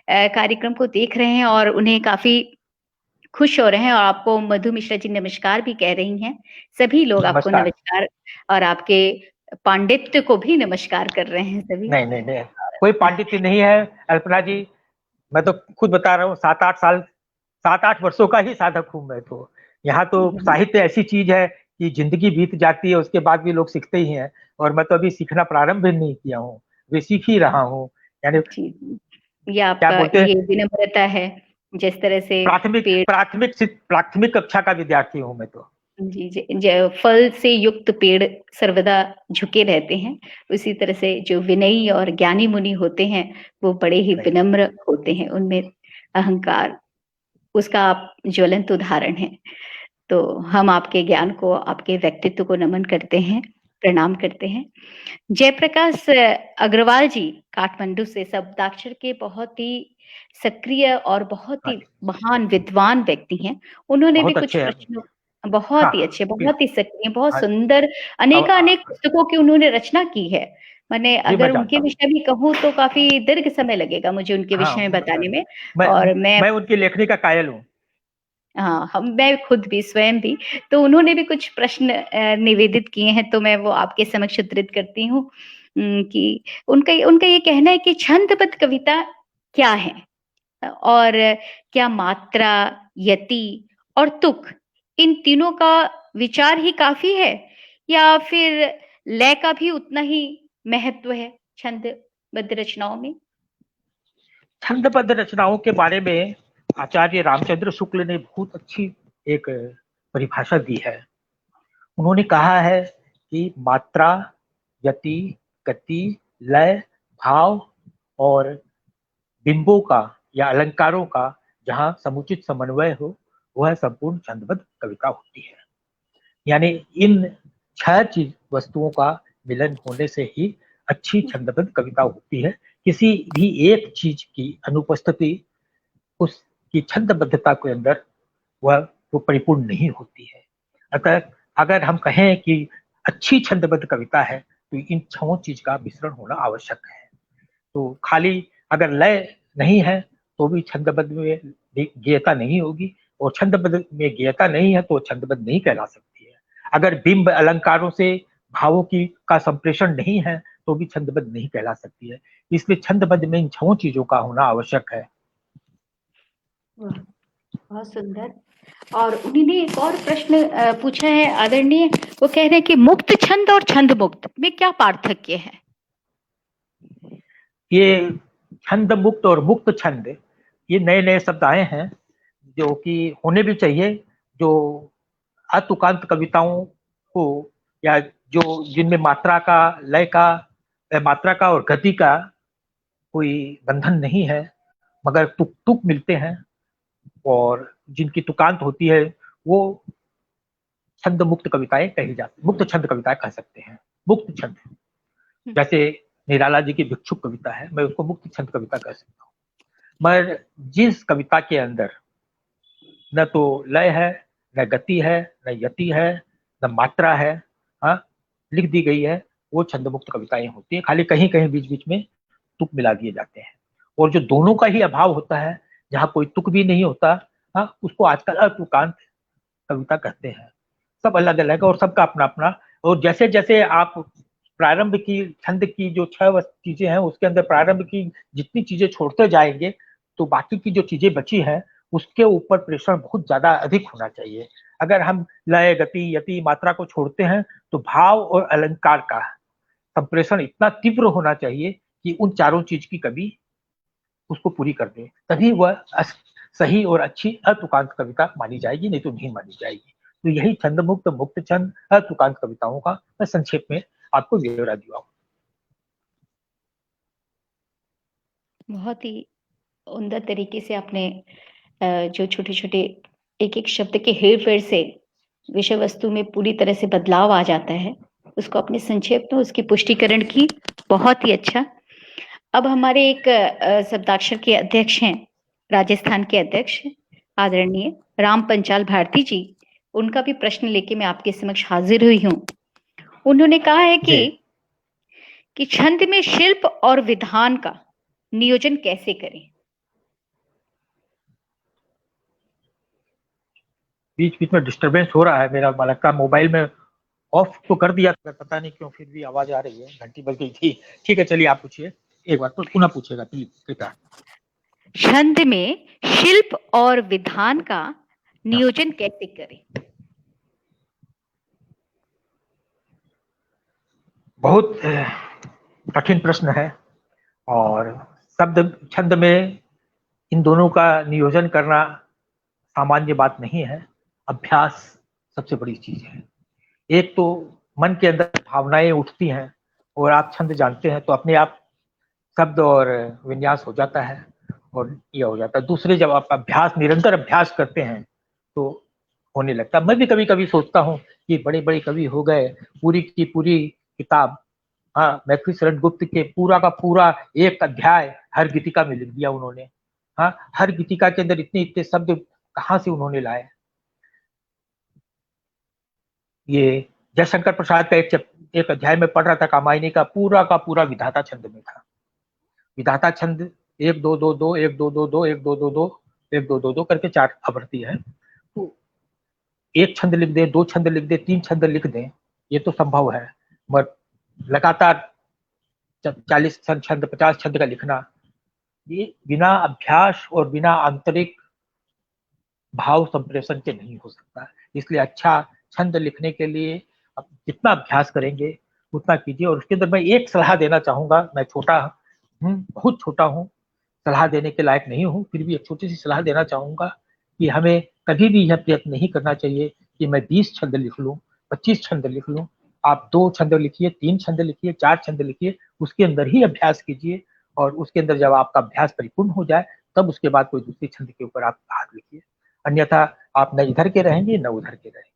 कार्यक्रम को देख रहे हैं और उन्हें काफी खुश हो रहे हैं। और आपको मधु मिश्रा जी नमस्कार भी कह रही हैं। सभी लोग आपको नमस्कार और आपके पांडित्य को भी नमस्कार कर रहे हैं सभी। नहीं, कोई पांडित्य नहीं है अल्पना जी। मैं तो खुद बता रहा हूँ, 7-8 वर्षों का ही साधक हूँ मैं तो। यहाँ तो साहित्य ऐसी चीज है कि जिंदगी बीत जाती है, उसके बाद भी लोग सीखते ही हैं, और मैं तो अभी सीखना प्रारंभ भी नहीं किया हूँ, वे सीख ही रहा हूँ। यानी ये आपका ये विनम्रता है, जिस तरह से प्राथमिक कक्षा का विद्यार्थी हूँ मैं तो। जी, फल से युक्त पेड़ सर्वदा झुके रहते हैं, उसी तरह से जो विनयी और ज्ञानी मुनि होते हैं, वो बड़े ही सही। विनम्र होते हैं, उनमें अहंकार उसका आप ज्वलंत उदाहरण हैं। तो हम आपके ज्ञान को, आपके व्यक्तित्व को नमन करते हैं, प्रणाम करते हैं। जयप्रकाश अग्रवाल जी काठमांडू से शब्दाक्षर के बहुत ही सक्रिय और बहुत हाँ ही जी, महान विद्वान व्यक्ति हैं। उन्होंने भी बहुत कुछ अच्छे हैं। प्रश्न बहुत ही हाँ, अच्छे, बहुत ही बिल्कुल। सक्रिय, बहुत हाँ, सुंदर अब अनेकानेक पुस्तकों की उन्होंने रचना की है। मैंने ये अगर मैं उनके जानता हूँ। विषय में कहूँ तो काफ़ी दीर्घ समय लगेगा मुझे उनके हाँ, विषय में बताने में मैं और मैं मैं उनकी लेखनी का कायल हूँ। हाँ, मैं खुद भी, स्वयं भी। तो उन्होंने भी कुछ प्रश्न निवेदित किए हैं, तो मैं वो आपके समक्ष उद्धृत करती हूँ कि उनका उनका ये कहना है कि छंदबद्ध कविता क्या है? और क्या मात्रा, यति और तुक इन तीनों का विचार ही काफ़ी है? या फिर लय का भी उतना ही महत्व है छंदबद्ध रचनाओं में? छंदबद्ध रचनाओं के बारे में आचार्य रामचंद्र शुक्ल ने बहुत अच्छी एक परिभाषा दी है। उन्होंने कहा है कि मात्रा, यति, गति, लय, भाव और बिंबों का या अलंकारों का जहाँ समुचित समन्वय हो, वह संपूर्ण छंदबद्ध कविता होती है। यानी इन 6 चीज वस्तुओं का मिलन होने से ही अच्छी छंदबद्ध कविता होती है। किसी भी एक चीज की अनुपस्थिति उसकी छंदबद्धता के अंदर वह वो परिपूर्ण नहीं होती है। अतः अगर हम कहें कि अच्छी छंदबद्ध कविता है तो इन 6 चीज का मिश्रण होना आवश्यक है। तो खाली अगर लय नहीं है तो भी छंदबद्ध में गेयता नहीं होगी, और छंदबद्ध में गेयता नहीं है तो छंदबद्ध नहीं कहला सकती है। अगर बिंब अलंकारों से भावों की का संप्रेषण नहीं है तो भी छंदबद्ध नहीं कहला सकती है। इसलिए छंदबद्ध में इन 6 चीजों का होना आवश्यक है। बहुत सुंदर। और उन्होंने एक और प्रश्न पूछा है आदरणीय, वो कह रहे हैं कि मुक्त छंद और छंद मुक्त में क्या पार्थक्य है? ये छंद मुक्त और मुक्त छंद, ये नए नए शब्द आए हैं जो कि होने भी चाहिए। जो अतुकांत कविताओं को, या जो जिनमें मात्रा का, लय का, मात्रा का और गति का कोई बंधन नहीं है, मगर तुक तुक मिलते हैं, और जिनकी तुकांत होती है, वो छंद मुक्त कविताएं कही जाती, मुक्त छंद कविताएं कह सकते हैं। मुक्त छंद, जैसे निराला जी की भिक्षुक कविता है, मैं उसको मुक्त छंद कविता कह सकता हूँ। मगर जिस कविता के अंदर न तो लय है, न गति है, न यति है, न मात्रा है, हाँ, लिख दी गई है, वो छंद मुक्त कविताएं होती है। खाली कहीं कहीं बीच बीच में तुक मिला दिए जाते हैं। और जो दोनों का ही अभाव होता है, जहाँ कोई तुक भी नहीं होता, हाँ, उसको आजकल अतुकांत कविता कहते हैं। सब अलग अलग है और सबका अपना अपना। और जैसे जैसे आप प्रारंभ की छंद की जो 6 चीजें हैं, उसके अंदर प्रारंभ की जितनी चीजें छोड़ते जाएंगे, तो बाकी की जो चीजें बची हैं उसके ऊपर प्रेशर बहुत ज्यादा अधिक होना चाहिए। अगर हम लय, गति, यति, मात्रा को छोड़ते हैं तो भाव और अलंकार का संप्रेषण इतना तीव्र होना चाहिए कि उन चारों चीज की कमी उसको पूरी कर दे, तभी वह सही और अच्छी अतुकांत कविता मानी जाएगी, नहीं तो नहीं मानी जाएगी। तो यही छंद मुक्त, मुक्त छंद, अतुकांत कविताओं का मैं संक्षेप में आपको ब्यौरा दिया हूँ। बहुत ही उम्दा तरीके से आपने जो छोटे-छोटे एक-एक शब्द के हेर-फेर से विषय वस्तु में पूरी तरह से बदलाव आ जाता है, उसको अपने संक्षेप में उसकी पुष्टिकरण की, बहुत ही अच्छा। अब हमारे एक शब्दाक्षर के अध्यक्ष हैं, राजस्थान के अध्यक्ष आदरणीय राम पंचाल भारती जी, उनका भी प्रश्न लेके मैं आपके समक्ष हाजिर हुई हूँ। उन्होंने कहा है कि छंद में शिल्प और विधान का नियोजन कैसे करें? बीच बीच में डिस्टरबेंस हो रहा है, मेरा लगता है मोबाइल में ऑफ तो कर दिया था, पता नहीं क्यों फिर भी आवाज आ रही है, घंटी बज गई थी। ठीक है, चलिए आप पूछिए, एक बार तो पुनः पूछेगा प्लीज कृपया। छंद में शिल्प और विधान का नियोजन कैसे करें? बहुत कठिन प्रश्न है, और शब्द छंद में इन दोनों का नियोजन करना सामान्य बात नहीं है। अभ्यास सबसे बड़ी चीज है। एक तो मन के अंदर भावनाएं उठती हैं और आप छंद जानते हैं तो अपने आप शब्द और विन्यास हो जाता है और ये हो जाता है। दूसरे, जब आप अभ्यास, निरंतर अभ्यास करते हैं तो होने लगता है। मैं भी कभी कभी सोचता हूँ कि बड़े बड़े कवि हो गए, पूरी की पूरी किताब, हाँ, मैथिली शरण गुप्त के पूरा का पूरा एक अध्याय हर गीतिका में लिख दिया उन्होंने। हाँ, हर गीतिका के अंदर इतने इतने शब्द कहाँ से उन्होंने लाए। ये जयशंकर प्रसाद का एक अध्याय में पढ़ रहा था, कामायनी का पूरा विधाता छंद में था। विधाता छंद 1-2-2-2 1-2-2-2 1-2-2-2 1-2-2-2 करके 4 आवृत्ति है। तो एक छंद लिख दे, 2 छंद लिख दे, 3 छंद लिख दे, ये तो संभव है, मगर लगातार 40 छंद 50 छंद का लिखना, ये बिना अभ्यास और बिना आंतरिक भाव संप्रेषण के नहीं हो सकता। इसलिए अच्छा छंद लिखने के लिए आप जितना अभ्यास करेंगे उतना कीजिए। और उसके अंदर मैं एक सलाह देना चाहूंगा, मैं छोटा हूँ, बहुत छोटा हूँ, सलाह देने के लायक नहीं हूँ, फिर भी एक छोटी सी सलाह देना चाहूंगा कि हमें कभी भी यह प्रयत्न नहीं करना चाहिए कि मैं 20 छंद लिख लूँ, 25 छंद लिख लूँ। आप 2 छंद लिखिए, 3 छंद लिखिए, 4 छंद लिखिए, उसके अंदर ही अभ्यास कीजिए। और उसके अंदर जब आपका अभ्यास परिपूर्ण हो जाए तब उसके बाद कोई दूसरी छंद के ऊपर आप हाथ लिखिए, अन्यथा आप न इधर के रहेंगे न उधर के रहेंगे।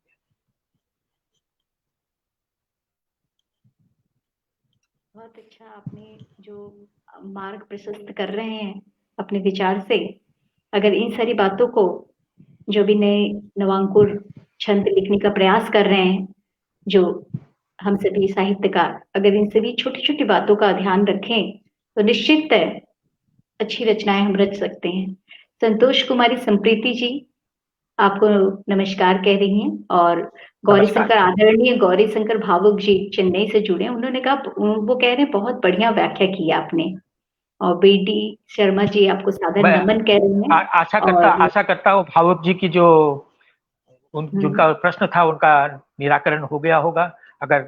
बहुत अच्छा, आपने जो मार्ग प्रशस्त कर रहे हैं अपने विचार से, अगर इन सारी बातों को जो भी नए नवांकुर छंद लिखने का प्रयास कर रहे हैं, जो हम सभी साहित्यकार अगर इन सभी छोटी छोटी बातों का ध्यान रखें तो निश्चित अच्छी रचनाएं हम रच सकते हैं। संतोष कुमारी संप्रीति जी आपको नमस्कार कह रही हैं, और गौरी शंकर, आदरणीय गौरी शंकर भावुक जी चेन्नई से जुड़े, उन्होंने कहा, वो कह रहे हैं बहुत बढ़िया व्याख्या की आपने। और बेटी शर्मा जी आपको सादर नमन कह रही हैं। आशा करता हूँ भावुक जी की जो जिनका प्रश्न था उनका निराकरण हो गया होगा। अगर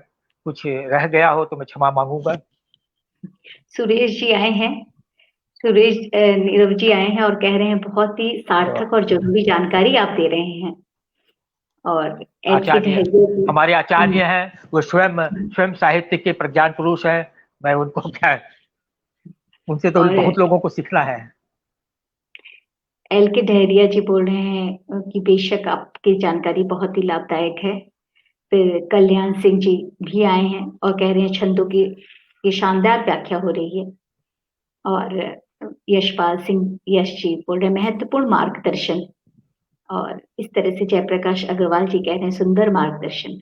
कुछ रह गया हो तो मैं क्षमा मांगूंगा। सुरेश जी आए हैं, सुरेश नीरव जी आए हैं और कह रहे हैं बहुत ही सार्थक और जरूरी जानकारी आप दे रहे हैं। और आचार्य, हमारे आचार्य हैं, वो स्वयं साहित्य के प्रज्ञान पुरुष हैं। मैं उनको क्या, उनसे तो बहुत लोगों को सीखना है। एल के डहरिया जी बोल रहे हैं कि बेशक आपकी जानकारी बहुत ही लाभदायक है। फिर कल्याण सिंह जी भी आए हैं और कह रहे हैं छंदों की ये शानदार व्याख्या हो रही है। और यशपाल सिंह यश जी बोल रहे हैं महत्वपूर्ण मार्गदर्शन। और इस तरह से जयप्रकाश अग्रवाल जी कह रहे हैं सुंदर मार्गदर्शन।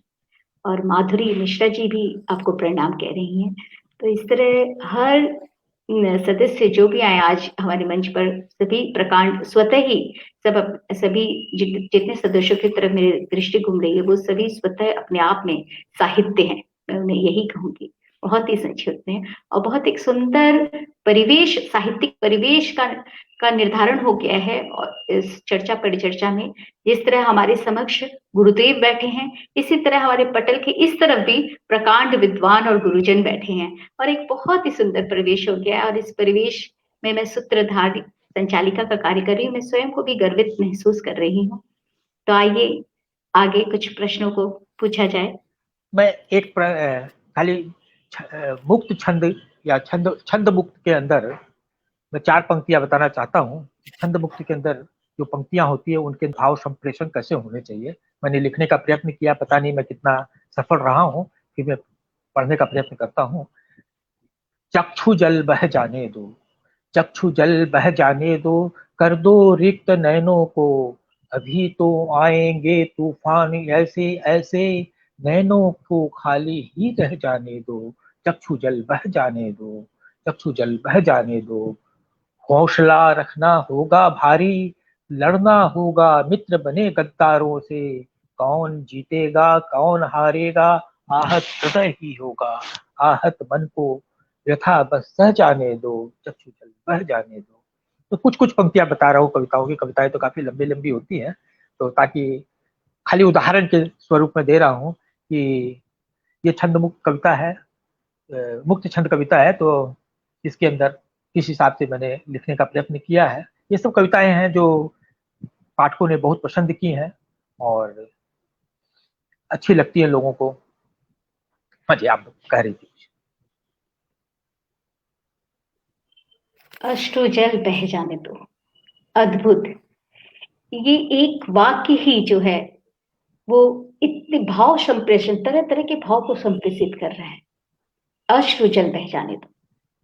और माधुरी मिश्रा जी भी आपको प्रणाम कह रही हैं। तो इस तरह हर सदस्य जो भी आए आज हमारे मंच पर, सभी प्रकांड स्वतः ही सभी जितने सदस्यों की तरफ मेरी दृष्टि घूम रही है वो सभी स्वतः अपने आप में साहित्य हैं, मैं उन्हें यही कहूंगी। बहुत ही संक्षिप्त हैं और बहुत एक सुंदर परिवेश, साहित्यिक परिवेश का निर्धारण हो गया है। और इस चर्चा परिचर्चा में जिस तरह हमारे समक्ष गुरुदेव बैठे हैं, इसी तरह हमारे पटल के इस तरफ भी प्रकांड विद्वान और गुरुजन बैठे हैं और एक बहुत ही सुंदर परिवेश हो गया है। और इस परिवेश में मैं सूत्रधार संचालिका का कार्य कर रही हूँ, मैं स्वयं को भी गर्वित महसूस कर रही हूँ। तो आइए आगे कुछ प्रश्नों को पूछा जाए। मैं एक खाली मुक्त छंद या छंद मुक्त के अंदर मैं 4 पंक्तियां बताना चाहता हूँ। छंद मुक्त के अंदर जो पंक्तियां होती है उनके भाव संप्रेषण कैसे होने चाहिए, मैंने लिखने का प्रयत्न किया, पता नहीं मैं कितना सफल रहा हूँ, फिर मैं पढ़ने का प्रयत्न करता हूँ। चक्षु जल बह जाने दो, चक्षु जल बह जाने दो, कर दो रिक्त नैनों को, अभी तो आएंगे तूफान ऐसे ऐसे, नैनों को खाली ही रह जाने दो, चक्षु जल बह जाने दो, चक्षु जल बह जाने दो। हौसला रखना होगा भारी, लड़ना होगा मित्र बने गद्दारों से, कौन जीतेगा कौन हारेगा, आहत हृदय ही होगा, आहत मन को यथा बस सह जाने दो, चक्षु जल बह जाने दो। तो कुछ कुछ पंक्तियां बता रहा हूँ कविताओं की, कविताएं तो काफी लंबी लंबी होती हैं, तो ताकि खाली उदाहरण के स्वरूप में दे रहा हूँ कि ये छंद मुक्त कविता है, मुक्त छंद कविता है, तो इसके अंदर किस हिसाब से मैंने लिखने का प्रयत्न किया है। ये सब कविताएं हैं जो पाठकों ने बहुत पसंद की हैं और अच्छी लगती है लोगों को। हाँ जी, आप कह रही थी। अश्रु जल बह जाने दो, अद्भुत। ये एक वाक्य ही जो है वो इतने भाव संप्रेषण, तरह तरह के भाव को संप्रेषित कर रहा है। अश्रु जल बह जाने दो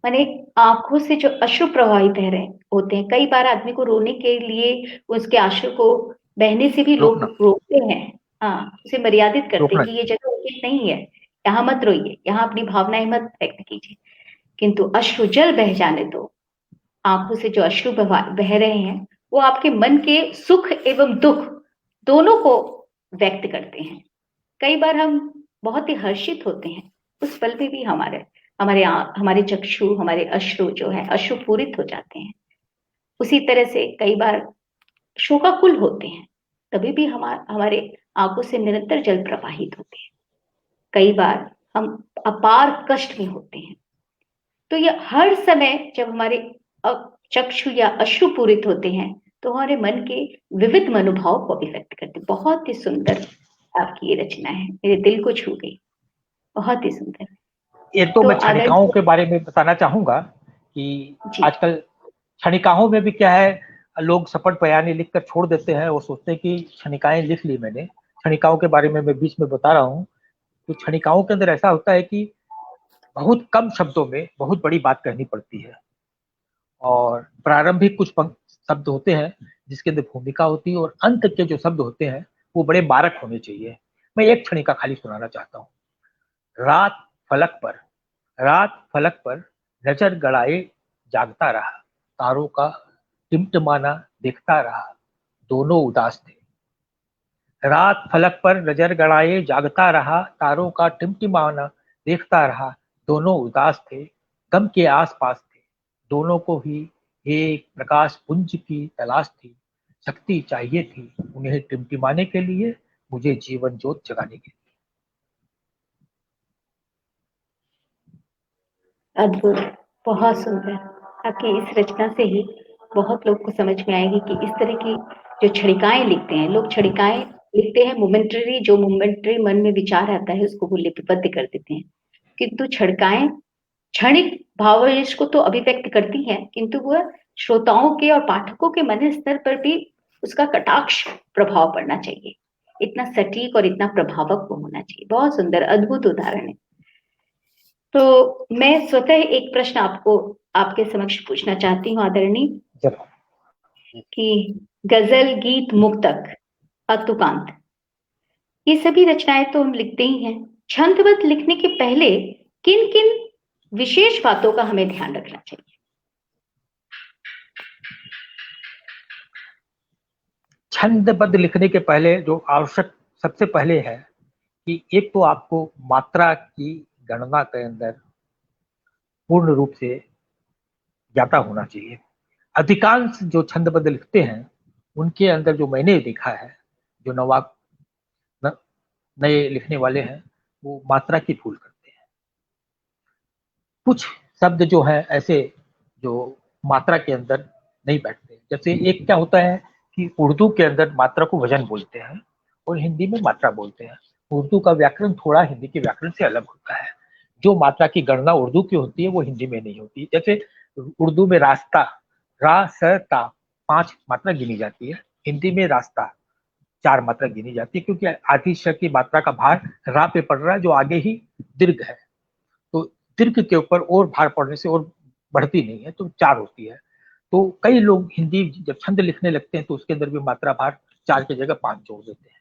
माने आंखों से जो अश्रु प्रवाहित बह रहे होते हैं। कई बार आदमी को रोने के लिए उसके अश्रु को बहने से भी लोग रोकना रोकते हैं। हाँ, उसे मर्यादित करते हैं रोकना कि ये जगह उचित नहीं है, यहाँ मत रोइए, यहाँ अपनी भावनाएं मत व्यक्त कीजिए। किंतु अश्रु जल बह जाने दो, आंखों से जो अश्रु बह रहे हैं वो आपके मन के सुख एवं दुख दोनों को व्यक्त करते हैं। कई बार हम बहुत ही हर्षित होते हैं, उस पल में भी हमारे चक्षु, हमारे अश्रु जो है अश्रुपूरित हो जाते हैं। उसी तरह से कई बार शोकाकुल होते हैं, तभी भी हमारे आंखों से निरंतर जल प्रवाहित होते हैं। कई बार हम अपार कष्ट में होते हैं, तो ये हर समय जब हमारे चक्षु या अश्रु पूरित होते हैं तो हमारे मन के विविध मनोभाव को अभिव्यक्त करते हैं। बहुत ही सुंदर आपकी ये रचना है, मेरे दिल को छू गई, बहुत ही सुंदर। ये तो मैं आदरणीय क्षणिकाओं के बारे में बताना चाहूंगा कि जी, आजकल क्षणिकाओं में भी क्या है, लोग सपट बयानी लिखकर छोड़ देते हैं। वो सोचते हैं कि क्षणिकाएं लिख ली मैंने। क्षणिकाओं के बारे में मैं बीच में बता रहा हूँ। तो क्षणिकाओं के अंदर ऐसा होता है कि बहुत कम शब्दों में बहुत बड़ी बात कहनी पड़ती है, और प्रारंभिक कुछ शब्द होते हैं जिसके अंदर भूमिका होती है, और अंत के जो शब्द होते हैं वो बड़े बारक होने चाहिए। मैं एक क्षणिका खाली सुनाना चाहता हूँ। रात फलक पर, रात फलक पर नजर गड़ाए जागता रहा, तारों का टिमटिमाना देखता रहा, दोनों उदास थे। रात फलक पर नजर गड़ाए जागता रहा, तारों का टिमटिमाना देखता रहा, दोनों उदास थे, गम के आसपास थे। दोनों को ही एक प्रकाश पुंज की तलाश थी, शक्ति चाहिए थी उन्हें टिमटिमाने के लिए, मुझे जीवन ज्योत जगाने के लिए। अद्भुत, बहुत सुंदर। आपकी इस रचना से ही बहुत लोग को समझ में आएगी कि इस तरह की जो छड़िकाएं लिखते हैं लोग, छड़िकाएं लिखते हैं मोमेंटरी, जो मोमेंटरी मन में विचार आता है उसको वो लिपिबद्ध कर देते हैं। किंतु छड़िकाएं क्षणिक भावावेश को तो अभिव्यक्त करती हैं, किंतु वह श्रोताओं के और पाठकों के मन स्तर पर भी उसका कटाक्ष प्रभाव पड़ना चाहिए। इतना सटीक और इतना प्रभावक वो होना चाहिए। बहुत सुंदर, अद्भुत उदाहरण है। तो मैं स्वतः एक प्रश्न आपके समक्ष पूछना चाहती हूँ आदरणीय, कि गजल, गीत, मुक्तक, अतुकांत, ये सभी रचनाएं तो हम लिखते ही हैं। छंदबद्ध लिखने के पहले किन किन विशेष बातों का हमें ध्यान रखना चाहिए? छंदबद्ध लिखने के पहले जो आवश्यक सबसे पहले है कि एक तो आपको मात्रा की गणना के अंदर पूर्ण रूप से ज्ञाता होना चाहिए। अधिकांश जो छंदबद्ध लिखते हैं उनके अंदर जो मैंने देखा है, जो नवाब नए लिखने वाले हैं, वो मात्रा की भूल करते हैं। कुछ शब्द जो हैं ऐसे जो मात्रा के अंदर नहीं बैठते। जैसे एक क्या होता है कि उर्दू के अंदर मात्रा को वजन बोलते हैं और हिंदी में मात्रा बोलते हैं। उर्दू का व्याकरण थोड़ा हिंदी के व्याकरण से अलग होता है। जो मात्रा की गणना उर्दू की होती है वो हिंदी में नहीं होती। जैसे उर्दू में रास्ता, रा स ता 5 मात्रा गिनी जाती है, हिंदी में रास्ता 4 मात्रा गिनी जाती है, क्योंकि आधी श की मात्रा का भार रा पे पड़ रहा है जो आगे ही दीर्घ है। तो दीर्घ के ऊपर और भार पड़ने से और बढ़ती नहीं है, तो 4 होती है। तो कई लोग हिंदी जब छंद लिखने लगते हैं तो उसके अंदर भी मात्रा भार 4 की जगह 5 जोड़ देते हैं।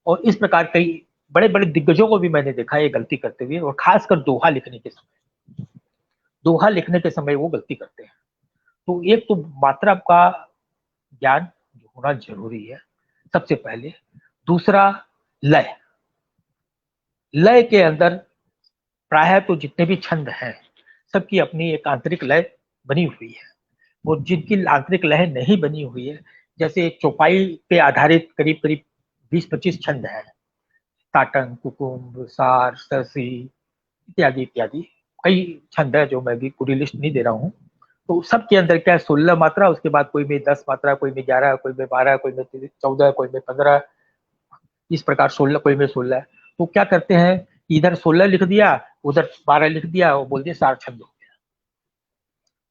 और इस प्रकार कई बड़े बड़े दिग्गजों को भी मैंने देखा है गलती करते हुए, और खासकर दोहा लिखने के समय, दोहा लिखने के समय वो गलती करते हैं। तो एक तो मात्रा का ज्ञान होना जरूरी है सबसे पहले। दूसरा, लय। लय के अंदर प्रायः तो जितने भी छंद हैं सबकी अपनी एक आंतरिक लय बनी हुई है, और जिनकी आंतरिक लय नहीं बनी हुई है, जैसे एक चौपाई पे आधारित करीब करीब 20-25 छंद हैं, ताटंग, कुकुम्भ, सार, सरसी इत्यादि इत्यादि कई छंद है जो मैं भी पूरी लिस्ट नहीं दे रहा हूँ। तो सबके अंदर क्या है, 16 मात्रा, उसके बाद कोई में 10 मात्रा, कोई में 11, कोई में 12, कोई में 14, कोई में 15, इस प्रकार 16 कोई में 16 है, तो क्या करते हैं, इधर 16 लिख दिया, उधर 12 लिख दिया और बोल दिया 4 छंद हो गया।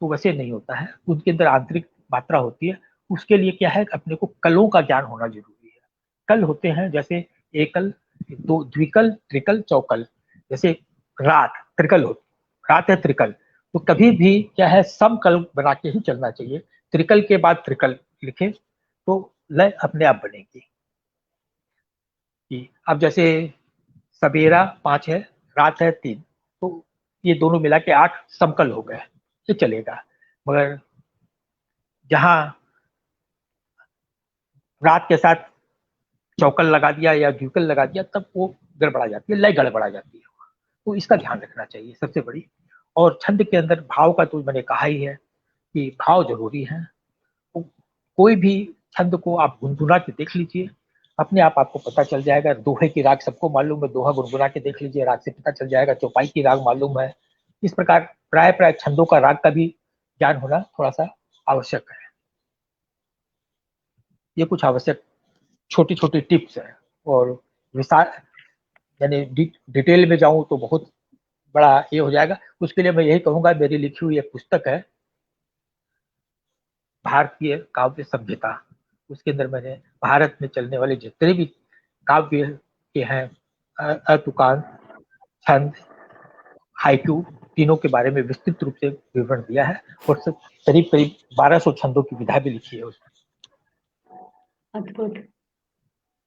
तो वैसे नहीं होता है, उनके अंदर आंतरिक मात्रा होती है। उसके लिए क्या है, अपने को कलों का ज्ञान होना जरूरी है। कल होते हैं जैसे एकल, दो, द्विकल, त्रिकल, चौकल। जैसे रात त्रिकल होती, रात है त्रिकल, तो कभी भी क्या है, समकल बना के ही चलना चाहिए। त्रिकल के बाद त्रिकल लिखे तो लय अपने आप बनेगी। कि अब जैसे सवेरा 5 है, रात है 3, तो ये दोनों मिला के 8 समकल हो गए, ये चलेगा। मगर जहां रात के साथ चौकल लगा दिया या द्विकल लगा दिया, तब वो गड़बड़ा जाती है, लय गड़बड़ा जाती है। तो इसका ध्यान रखना चाहिए सबसे बड़ी। और छंद के अंदर भाव का तो मैंने कहा ही है कि भाव जरूरी है। तो कोई भी छंद को आप गुनगुना के देख लीजिए, अपने आप आपको पता चल जाएगा। दोहे की राग सबको मालूम है, दोहा गुनगुना के देख लीजिए, राग से पता चल जाएगा। चौपाई की राग मालूम है। इस प्रकार प्राय प्राय छंदों का राग का भी ज्ञान होना थोड़ा सा आवश्यक है। ये कुछ आवश्यक छोटी छोटी टिप्स है। और विस्तार यानी डिटेल में जाऊं तो बहुत बड़ा ये हो जाएगा। उसके लिए मैं यही कहूंगा, मेरी लिखी हुई एक पुस्तक है भारतीय काव्य सभ्यता। उसके अंदर मैंने भारत में चलने वाले जितने भी काव्य के हैं, अतुकांत, छंद, हाइकू, तीनों के बारे में विस्तृत रूप से विवरण दिया है। और करीब करीब 1200 छंदों की विधा भी लिखी है उसमें। अद्भुत,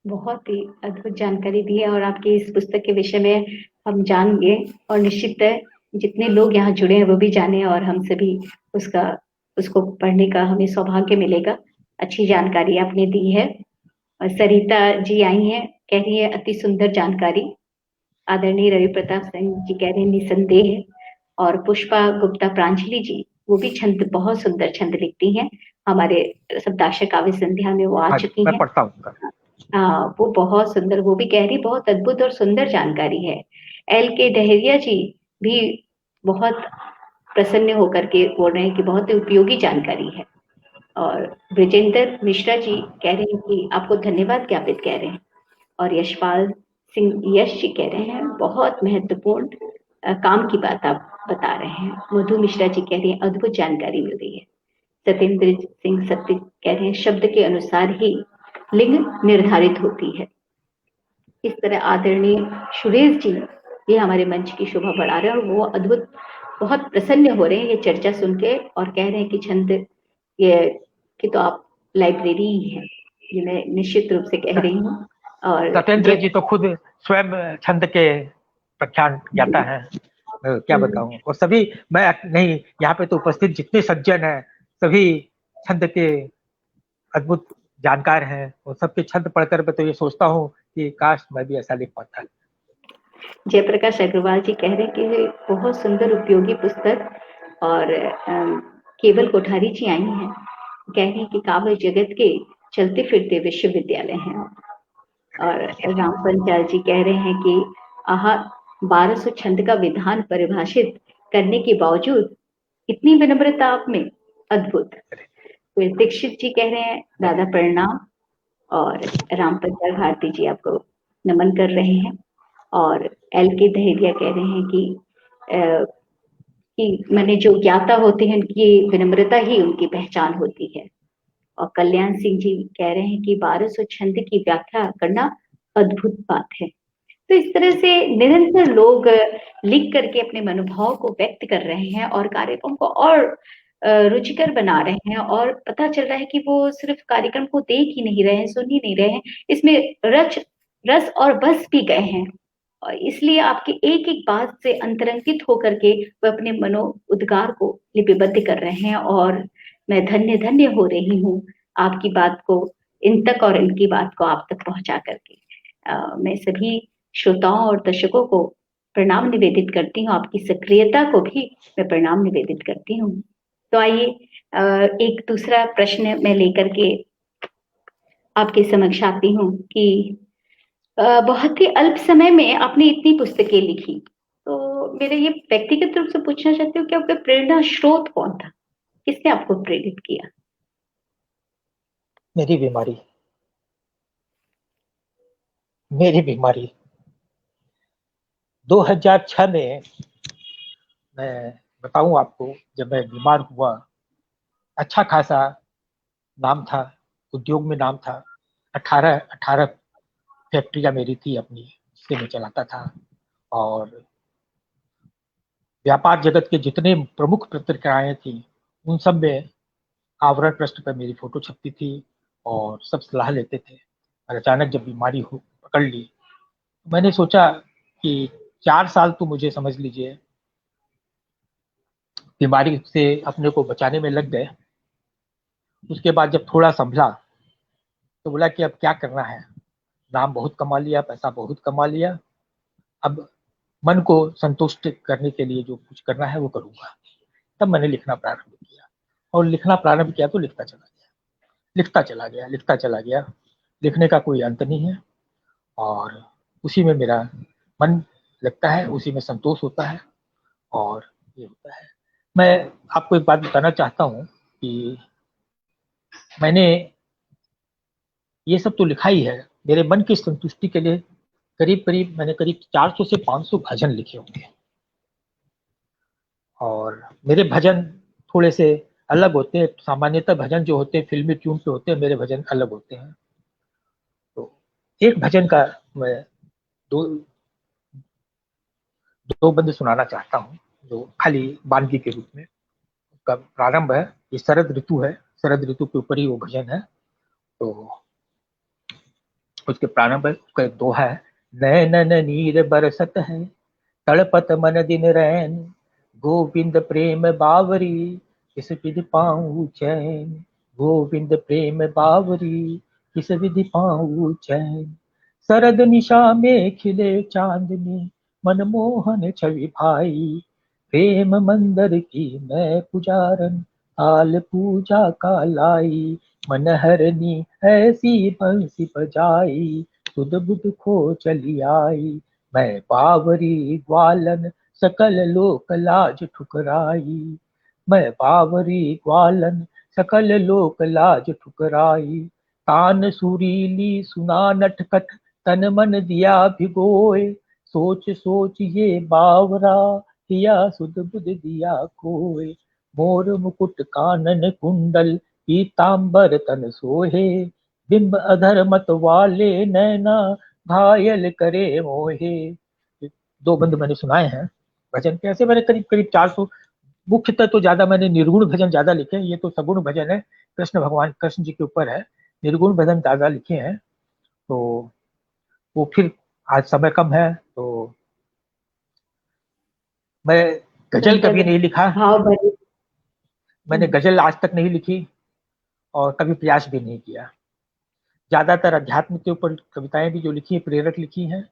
बहुत ही अद्भुत जानकारी दी है। और आपकी इस पुस्तक के विषय में हम जानेंगे, और निश्चित है जितने लोग यहाँ जुड़े हैं वो भी जाने, और हम सभी उसको पढ़ने का हमें सौभाग्य मिलेगा। अच्छी जानकारी आपने दी है। और सरिता जी आई हैं, कह रही है अति सुंदर जानकारी। आदरणीय रवि प्रताप सिंह जी कह रहे हैं निसंदेह। और पुष्पा गुप्ता प्रांजलि जी, वो भी छंद, बहुत सुंदर छंद लिखती हैं। हमारे सप्ताक्षर काव्य संध्या में वो आ चुकी मैं हैं। पढ़ता हूँ। हाँ, वो बहुत सुंदर, वो भी कह रही बहुत अद्भुत और सुंदर जानकारी है। एल के डहरिया जी भी बहुत प्रसन्न होकर के बोल रहे हैं कि बहुत ही उपयोगी जानकारी है। और ब्रिजेंद्र मिश्रा जी कह रहे हैं कि आपको धन्यवाद ज्ञापित कह रहे हैं। और यशपाल सिंह यश जी कह रहे हैं बहुत महत्वपूर्ण काम की बात आप बता रहे हैं। मधु मिश्रा जी कह रही हैं अद्भुत जानकारी मिल रही है। सत्येंद्र सिंह सत्य कह रहे हैं शब्द के अनुसार ही लिंग निर्धारित होती है। इस तरह आदरणीय सुरेश जी ये हमारे मंच की शोभा बढ़ा रहे हैं, और वो अद्भुत बहुत प्रसन्न हो रहे हैं ये चर्चा सुन के, और कह रहे हैं कि छंद ये कि तो आप लाइब्रेरी ही हैं। ये मैं निश्चित रूप से कह रही हूँ। और सत्येंद्र जी तो खुद स्वयं छंद के प्रख्यात ज्ञाता है, क्या बताऊं। और सभी, मैं नहीं, यहाँ पे तो उपस्थित जितने सज्जन हैं सभी छंद के अद्भुत जानकार हैं। और सबके छंद पढ़कर मैं तो ये सोचता हूँ कि काश मैं भी ऐसा लिख पाता। जयप्रकाश अग्रवाल जी कह रहे हैं कि बहुत सुंदर उपयोगी पुस्तक। और केवल कोठारी जी आई हैं, कह रही हैं कि काव्य जगत के चलते फिरते विश्वविद्यालय हैं। और राम पंचाल जी कह रहे हैं कि आहा, 1200 छंद का विधान परिभाषित करने के बावजूद इतनी विनम्रता आप में, अद्भुत। फिर दीक्षित जी कह रहे हैं दादा प्रणाम। और राम पंचाल भारती जी आपको नमन कर रहे हैं। और एल के दहेरिया कह रहे हैं कि मैंने जो ज्ञाता होते हैं उनकी विनम्रता ही उनकी पहचान होती है। और कल्याण सिंह जी कह रहे हैं कि 1200 छंद की व्याख्या करना अद्भुत बात है। तो इस तरह से निरंतर लोग लिख करके अपने मनोभाव को व्यक्त कर रहे हैं, और कार्यक्रम को और रुचिकर बना रहे हैं। और पता चल रहा है कि वो सिर्फ कार्यक्रम को देख ही नहीं रहे हैं, सुन ही नहीं रहे हैं, इसमें रस और बस भी गए हैं। और इसलिए आपकी एक एक बात से अंतरंगित होकर के वो अपने मनो उद्गार को लिपिबद्ध कर रहे हैं। और मैं धन्य धन्य हो रही हूँ आपकी बात को इन तक और इनकी बात को आप तक पहुंचा करके। मैं सभी श्रोताओं और दर्शकों को प्रणाम निवेदित करती हूँ, आपकी सक्रियता को भी मैं प्रणाम निवेदित करती हूँ। तो आइए एक दूसरा प्रश्न मैं लेकर के आपके समक्ष आती हूँ कि बहुत ही अल्प समय में आपने इतनी पुस्तकें लिखी, तो मेरे ये व्यक्तिगत रूप से पूछना चाहती हूँ कि आपका प्रेरणा स्रोत कौन था, किसने आपको प्रेरित किया? मेरी बीमारी। मेरी बीमारी 2006 में, मैं बताऊं आपको, जब मैं बीमार हुआ, अच्छा खासा नाम था, उद्योग में नाम था। 18 फैक्ट्रियां मेरी थी अपनी, जिससे मैं चलाता था। और व्यापार जगत के जितने प्रमुख पत्रिकाएं थी, उन सब में आवरण पृष्ठ पर मेरी फोटो छपती थी और सब सलाह लेते थे। और अचानक जब बीमारी हो पकड़ ली, मैंने सोचा कि 4 साल तो मुझे समझ लीजिए बीमारी से अपने को बचाने में लग गए। उसके बाद जब थोड़ा संभला तो बोला कि अब क्या करना है, नाम बहुत कमा लिया, पैसा बहुत कमा लिया, अब मन को संतुष्ट करने के लिए जो कुछ करना है वो करूंगा। तब मैंने लिखना प्रारंभ किया, और लिखना प्रारंभ किया तो लिखता चला गया, लिखता चला गया, लिखता चला गया। लिखने का कोई अंत नहीं है, और उसी में मेरा मन लगता है, उसी में संतोष होता है, और ये होता है। मैं आपको एक बात बताना चाहता हूँ कि मैंने ये सब तो लिखा ही है, मेरे मन की संतुष्टि के लिए करीब करीब मैंने करीब 400 से 500 भजन लिखे होंगे। और मेरे भजन थोड़े से अलग होते हैं। सामान्यतः भजन जो होते हैं फिल्मी ट्यून पे होते हैं, मेरे भजन अलग होते हैं। तो एक भजन का मैं दो दो बंद सुनाना चाहता हूँ, जो खाली वानगी के रूप में। उसका प्रारंभ है, ये शरद ऋतु है, शरद ऋतु के ऊपर ही वो भजन है। तो उसके प्रारंभ है, उसका एक दोहा है। नैनन नीर बरसत है, तड़पत मन दिन रैन, गोविंद प्रेम बावरी, किस विधि पाऊं चैन। गोविंद प्रेम बावरी, किस विधि पाऊं चैन। शरद निशा में खिले चांदनी, मनमोहन छवि भाई। प्रेम मंदिर की मैं पुजारन, आल पूजा का लाई। मन हरनी ऐसी बंसी बजाई, सुध बुध खो चली आई। मैं बावरी ग्वालन, सकल लोक लाज ठुकराई। मैं बावरी ग्वालन, सकल लोक लाज ठुकराई। तान सुरीली सुना नटखट, तन मन दिया भिगोए। सोच सोच ये बावरा, किया सुध बुध दिया खोए। मोर मुकुट कानन कुंडल, पीतांबर तन सोहे। बिंब अधर मत वाले नैना, घायल करे मोहे। दो बंद मैंने सुनाए हैं भजन के। ऐसे मैंने करीब करीब 400, मुख्यतः तो ज्यादा मैंने निर्गुण भजन ज्यादा लिखे हैं। ये तो सगुण भजन है, कृष्ण भगवान कृष्ण जी के ऊपर है। निर्गुण भजन ज्यादा लिखे हैं। तो वो फिर, आज समय कम है तो मैं गजल कभी सुंदर नहीं लिखा। भाव भरे। मैंने गजल आज तक नहीं लिखी, और कभी प्रयास भी नहीं किया। ज्यादातर अध्यात्म के ऊपर कविताएं भी जो लिखी है, प्रेरक लिखी हैं,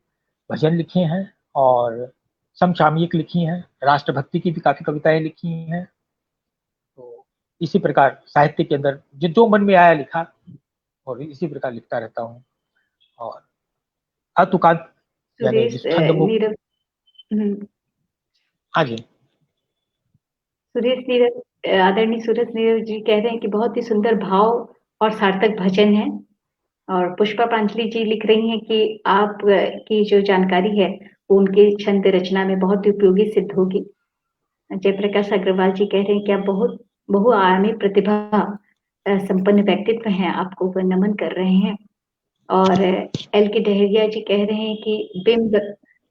भजन लिखे हैं, और समसामयिक लिखी हैं, राष्ट्रभक्ति की भी काफी कविताएं लिखी हैं। तो इसी प्रकार साहित्य के अंदर जो मन में आया लिखा, और इसी प्रकार लिखता रहता हूँ। और अतुकांत, यानी सुरेश जिस छंद मुक्त। नीरव। हम्म, हाँ जी। सुरेश नीरव, आदरणीय सुरेश नीरव जी कह रहे हैं कि बहुत ही सुंदर भाव और सार्थक भजन है। और पुष्पा पांचली जी लिख रही हैं कि आप की जो जानकारी है वो उनके छंद रचना में बहुत ही उपयोगी सिद्ध होगी। जयप्रकाश अग्रवाल जी कह रहे हैं कि आप बहुत बहुआयामी प्रतिभा संपन्न व्यक्तित्व हैं, आपको वो नमन कर रहे हैं। और एल के डहरिया जी कह रहे हैं कि बिंब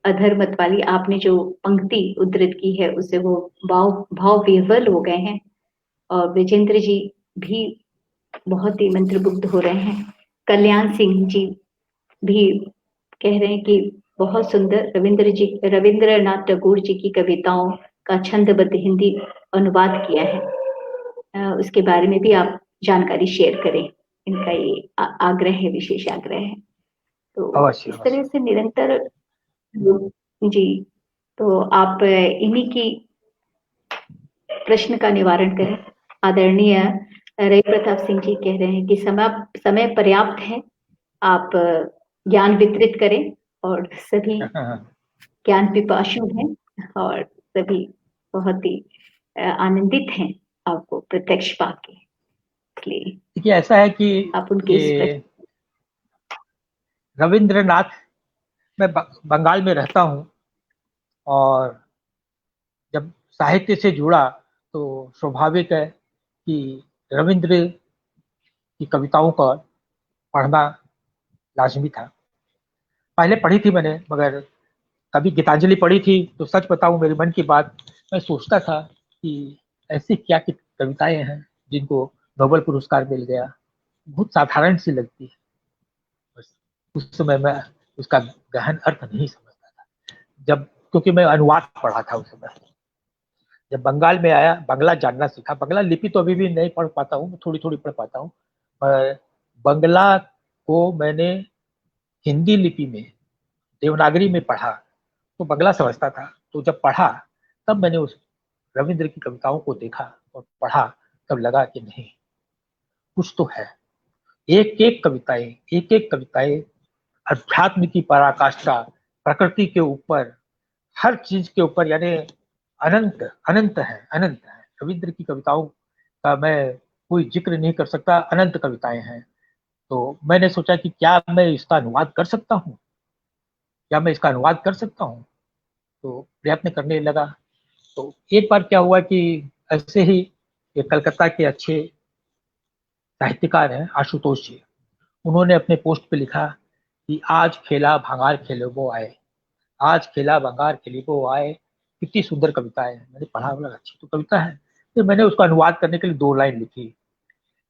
अधर मत वाली आपने जो पंक्ति उद्धृत की है उससे वो भाव भाव विह्वल हो गए हैं। और विजेंद्र जी भी बहुत ही मंत्रमुग्ध हो रहे हैं। कल्याण सिंह जी भी कह रहे हैं कि बहुत सुंदर रविंद्रनाथ टैगोर जी की कविताओं का छंदबद्ध हिंदी अनुवाद किया है। उसके बारे में भी आप जानकारी शेयर करें, इनका ये आग्रह है, विशेष आग्रह है। तो अवश्य इस तरह अवश्य। से निरंतर जी, तो आप इन्हीं की प्रश्न का निवारण करें। आदरणीय रवि प्रताप सिंह जी कह रहे हैं कि समय पर्याप्त है, आप ज्ञान वितरित करें, और सभी ज्ञान पिपासु हैं, और सभी बहुत ही आनंदित हैं आपको प्रत्यक्ष पाके। इसलिए देखिए, ऐसा है कि आप उनके इस ये रविंद्रनाथ मैं बंगाल में रहता हूँ और जब साहित्य से जुड़ा तो स्वाभाविक है कि रविंद्र की कविताओं का पढ़ना लाजमी था। पहले पढ़ी थी मैंने, मगर कभी गीतांजलि पढ़ी थी तो सच बताऊं मेरे मन की बात, मैं सोचता था कि ऐसी क्या की कविताएं हैं जिनको नोबेल पुरस्कार मिल गया, बहुत साधारण सी लगती है। बस उस समय मैं उसका गहन अर्थ नहीं समझता था, जब क्योंकि मैं अनुवाद पढ़ा था उस समय। जब बंगाल में आया, बंगला जानना सीखा। बंगला लिपि तो अभी भी नहीं पढ़ पाता हूँ, थोड़ी थोड़ी पढ़ पाता हूँ, पर बंगला को मैंने हिंदी लिपि में, देवनागरी में पढ़ा तो बंगला समझता था। तो जब पढ़ा तब मैंने उस रविंद्र की कविताओं को देखा और पढ़ा, तब लगा कि नहीं, कुछ तो है। एक एक कविताएं अध्यात्म की पराकाष्ठा, प्रकृति के ऊपर, हर चीज के ऊपर, यानी अनंत अनंत है, अनंत है। रविंद्र की कविताओं का मैं कोई जिक्र नहीं कर सकता, अनंत कविताएं हैं। तो मैंने सोचा कि क्या मैं इसका अनुवाद कर सकता हूँ, क्या मैं इसका अनुवाद कर सकता हूँ। तो प्रयत्न करने लगा। तो एक बार क्या हुआ कि ऐसे ही एक कलकत्ता के अच्छे साहित्यकार हैं आशुतोष जी, उन्होंने अपने पोस्ट पे लिखा कि आज खेला भंगार खेले वो आए, आज खेला भंगार खेली वो आए। कितनी सुंदर कविता है। मैंने पढ़ा, बोला अच्छी तो कविता है। फिर मैंने उसका अनुवाद करने के लिए 2 लाइन लिखी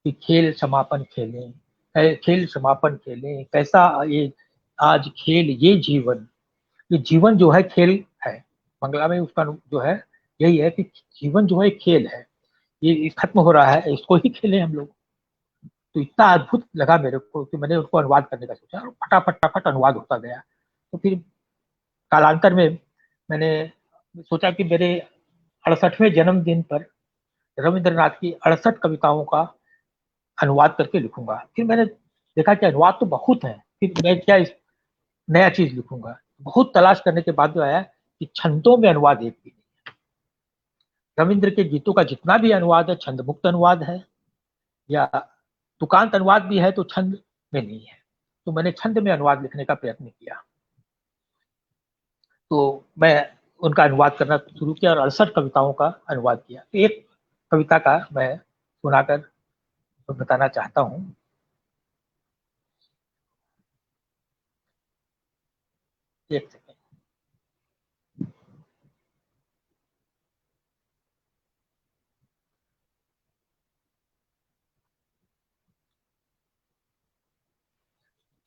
कि खेल समापन खेलें, खेल समापन खेलें, कैसा ये आज खेल ये जीवन। ये जीवन जो है खेल है। बंगला में उसका जो है यही है कि जीवन जो है खेल है, ये खत्म हो रहा है, इसको ही खेलें हम लोग। तो इतना अद्भुत लगा मेरे को कि मैंने उसको अनुवाद करने का सोचा और फटाफट फटाफट अनुवाद होता गया। तो फिर कालांतर में मैंने सोचा कि मेरे 68वें जन्मदिन पर रविंद्रनाथ की 68 कविताओं का अनुवाद करके लिखूंगा। फिर मैंने देखा कि अनुवाद तो बहुत है, फिर मैं क्या इस नया चीज लिखूंगा। बहुत तलाश करने के बाद जो आया कि छंदों में अनुवाद एक भी नहीं। रविंद्र के गीतों का जितना भी अनुवाद है छंद मुक्त अनुवाद है, या तुकांत अनुवाद भी है तो छंद में नहीं है। तो मैंने छंद में अनुवाद लिखने का प्रयत्न किया। तो मैं उनका अनुवाद करना शुरू किया और 68 कविताओं का अनुवाद किया। एक कविता का मैं सुनाकर बताना चाहता हूँ। एक सेकंड।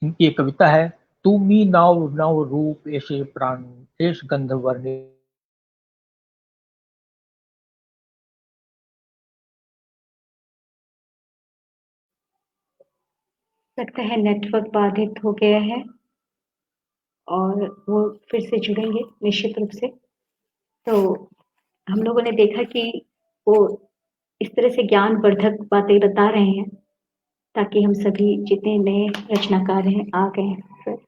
इनकी एक कविता है, तुम्ही नव नव रूप ऐसे प्राण ऐश गंध वर्णे। लगता है नेटवर्क बाधित हो गया है और वो फिर से जुड़ेंगे निश्चित रूप से। तो हम लोगों ने देखा कि वो इस तरह से ज्ञानवर्धक बातें बता रहे हैं ताकि हम सभी जितने नए रचनाकार हैं आ गए हैं फिर।